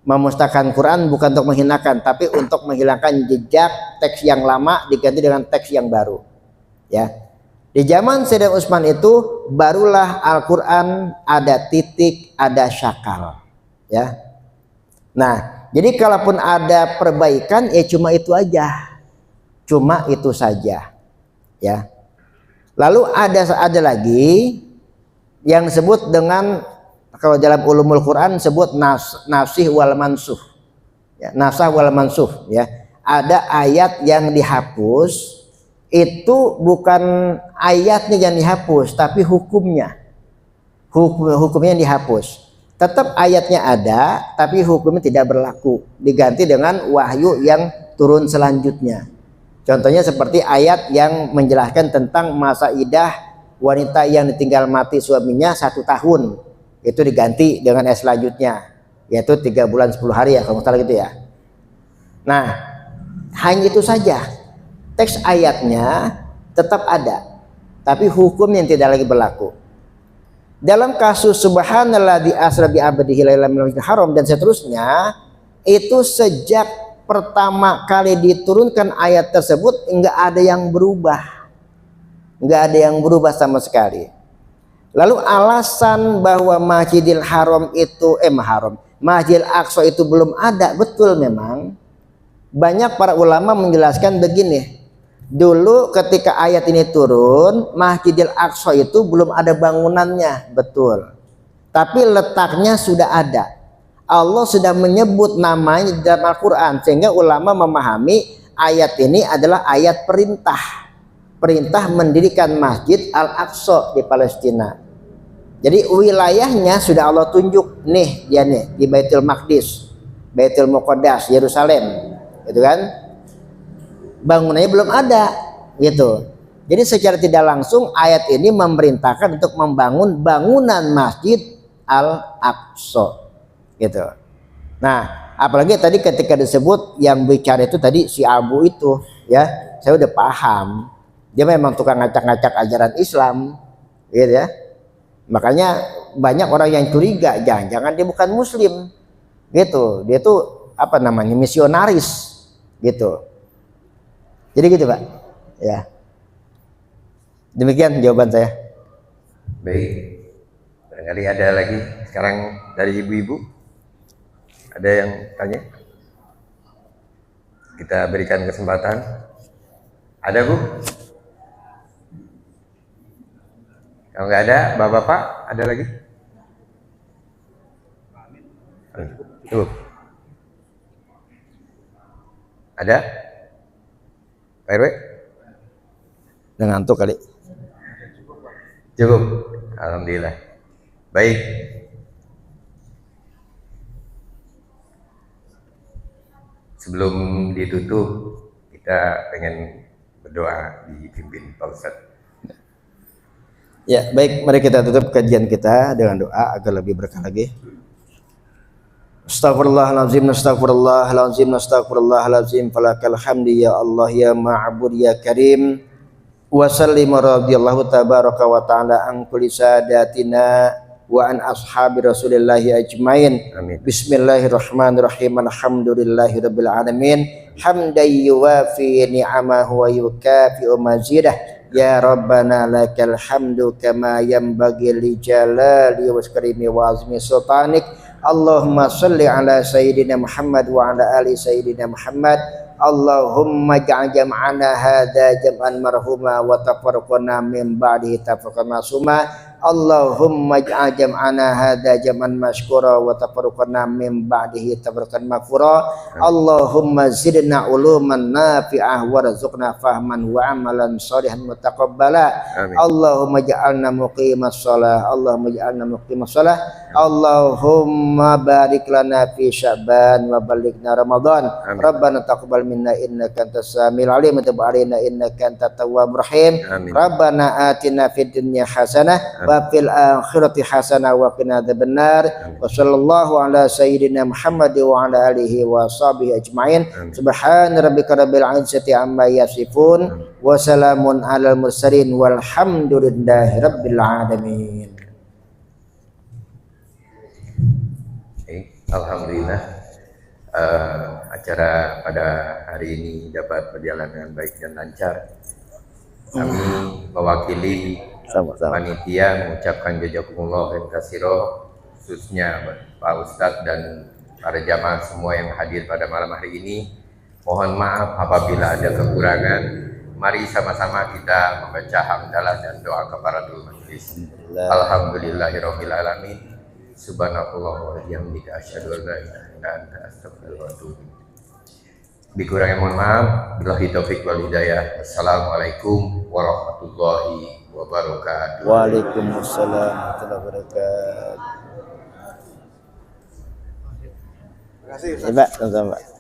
Memusnahkan Quran bukan untuk menghinakan, tapi untuk menghilangkan jejak teks yang lama diganti dengan teks yang baru. Ya. Di zaman Sayyidina Utsman itu barulah Al-Quran ada titik, ada syakal. Ya. Nah, jadi kalaupun ada perbaikan ya cuma itu aja. Cuma itu saja, ya. Lalu ada lagi yang disebut dengan, kalau dalam ulumul Quran disebut nasih wal mansuh, ya, nasah wal mansuh, ya. Ada ayat yang dihapus, itu bukan ayatnya yang dihapus, tapi hukumnya, hukumnya yang dihapus. Tetap ayatnya ada, tapi hukumnya tidak berlaku, diganti dengan wahyu yang turun selanjutnya. Contohnya seperti ayat yang menjelaskan tentang masa idah wanita yang ditinggal mati suaminya 1 tahun, itu diganti dengan ayat selanjutnya, yaitu 3 bulan 10 hari ya, kalau nggak salah gitu ya. Nah, hanya itu saja, teks ayatnya tetap ada, tapi hukum yang tidak lagi berlaku. Dalam kasus subhanalladzi asra bi 'abdihi lailan minal masjidil haram dan seterusnya, itu sejak pertama kali diturunkan ayat tersebut enggak ada yang berubah, enggak ada yang berubah sama sekali. Lalu alasan bahwa Masjidil Haram itu Masjidil Aqsa itu belum ada, betul memang. Banyak para ulama menjelaskan begini, dulu ketika ayat ini turun, Masjidil Aqsa itu belum ada bangunannya, betul, tapi letaknya sudah ada. Allah sudah menyebut namanya di dalam Al-Quran, sehingga ulama memahami ayat ini adalah ayat perintah mendirikan Masjid Al-Aqsa di Palestina. Jadi wilayahnya sudah Allah tunjuk, nih dia nih di Baitul Maqdis, Baitul Muqaddas, Yerusalem, gitu kan. Bangunannya belum ada, gitu. Jadi secara tidak langsung ayat ini memerintahkan untuk membangun bangunan Masjid Al-Aqsa, gitu. Nah, apalagi tadi ketika disebut yang bicara itu tadi si Abu itu, ya, saya udah paham. Dia memang tukang ngacak-ngacak ajaran Islam, gitu ya. Makanya banyak orang yang curiga, jangan-jangan dia bukan Muslim, gitu. Dia tuh misionaris, gitu. Jadi gitu, Pak. Ya. Demikian jawaban saya. Baik. Barangkali ada lagi sekarang dari ibu-ibu. Ada yang tanya? Kita berikan kesempatan. Ada Bu? Kalau nggak ada, Bapak-bapak, ada lagi? Tuh. Ada? Pak RW? Udah ngantuk kali. Cukup. Alhamdulillah. Baik. Sebelum ditutup, kita pengen berdoa dipimpin Pak Ustadz. Ya, baik, mari kita tutup kajian kita dengan doa agar lebih berkah lagi. Astaghfirullahalazim, astaghfirullahalazim, astaghfirullahalazim, falakal hamdi ya Allah ya ma'bud ya karim. Wa sallim radhiyallahu tabaraka wa ta'ala an kulli sadatina wa an ashabi rasulillahi ajmain. Amin. Bismillahirrahmanirrahim. Alhamdulillahirabbil alamin. Hamdan yuwafi ni'amahu wa yukafi'u mazidah. Ya Rabbana lakal hamdu kama yanbaghi li jalali wa karimi wa azmi sultanik. Allahumma salli ala sayyidina Muhammad wa ala ali sayyidina Muhammad. Allahumma ja'al jam'ana hadza jam'an marhuma wa tafarraqana min ba'dihi tafarraqan masuma. Allahumma ja'al jam'ana hadza jam'an mashkura wa tafarraqana min ba'dihi tafarraqan maghfura. Allahumma zidna uluman nafi'ah warzuqna fahman wa amalan shalihan mutaqabbala. Allahumma ja'alna muqimas shalah. Allahumma ja'alna muqimas shalah. Allahumma barik lana fi Sya'ban wa balighna Ramadan. Rabbana taqabbal minna innaka antas samiul alim wa tub alaina innaka antat tawwabur rahim. Rabbana atina fid dunya hasanah wa fil akhirati hasanah wa qina adzabannar. Wa sallallahu ala sayyidina Muhammad wa ala alihi wa sahbihi ajmain. Subhana rabbika rabbil izzati amma yasifun wa salamun alal mursalin walhamdulillahi rabbil alamin. Alhamdulillah acara pada hari ini dapat berjalan dengan baik dan lancar. Kami mewakili panitia mengucapkan jazakumullah khairan katsira, khususnya Pak Ustadz dan para jamaah semua yang hadir pada malam hari ini. Mohon maaf apabila ada kekurangan. Mari sama-sama kita membaca hamdalah dan doa kafaratul majelis. Alhamdulillahirabbil alamin. Subhanallah wa bihamdika asyhadu an la ilaha illa anta astaghfiruka wa atubu ilaik. Dikurangnya mohon maaf. Billahi taufik wal hidayah. Assalamualaikum warahmatullahi wabarakatuh. Waalaikumsalam warahmatullahi wabarakatuh. Terima kasih. Terima kasih, Pak.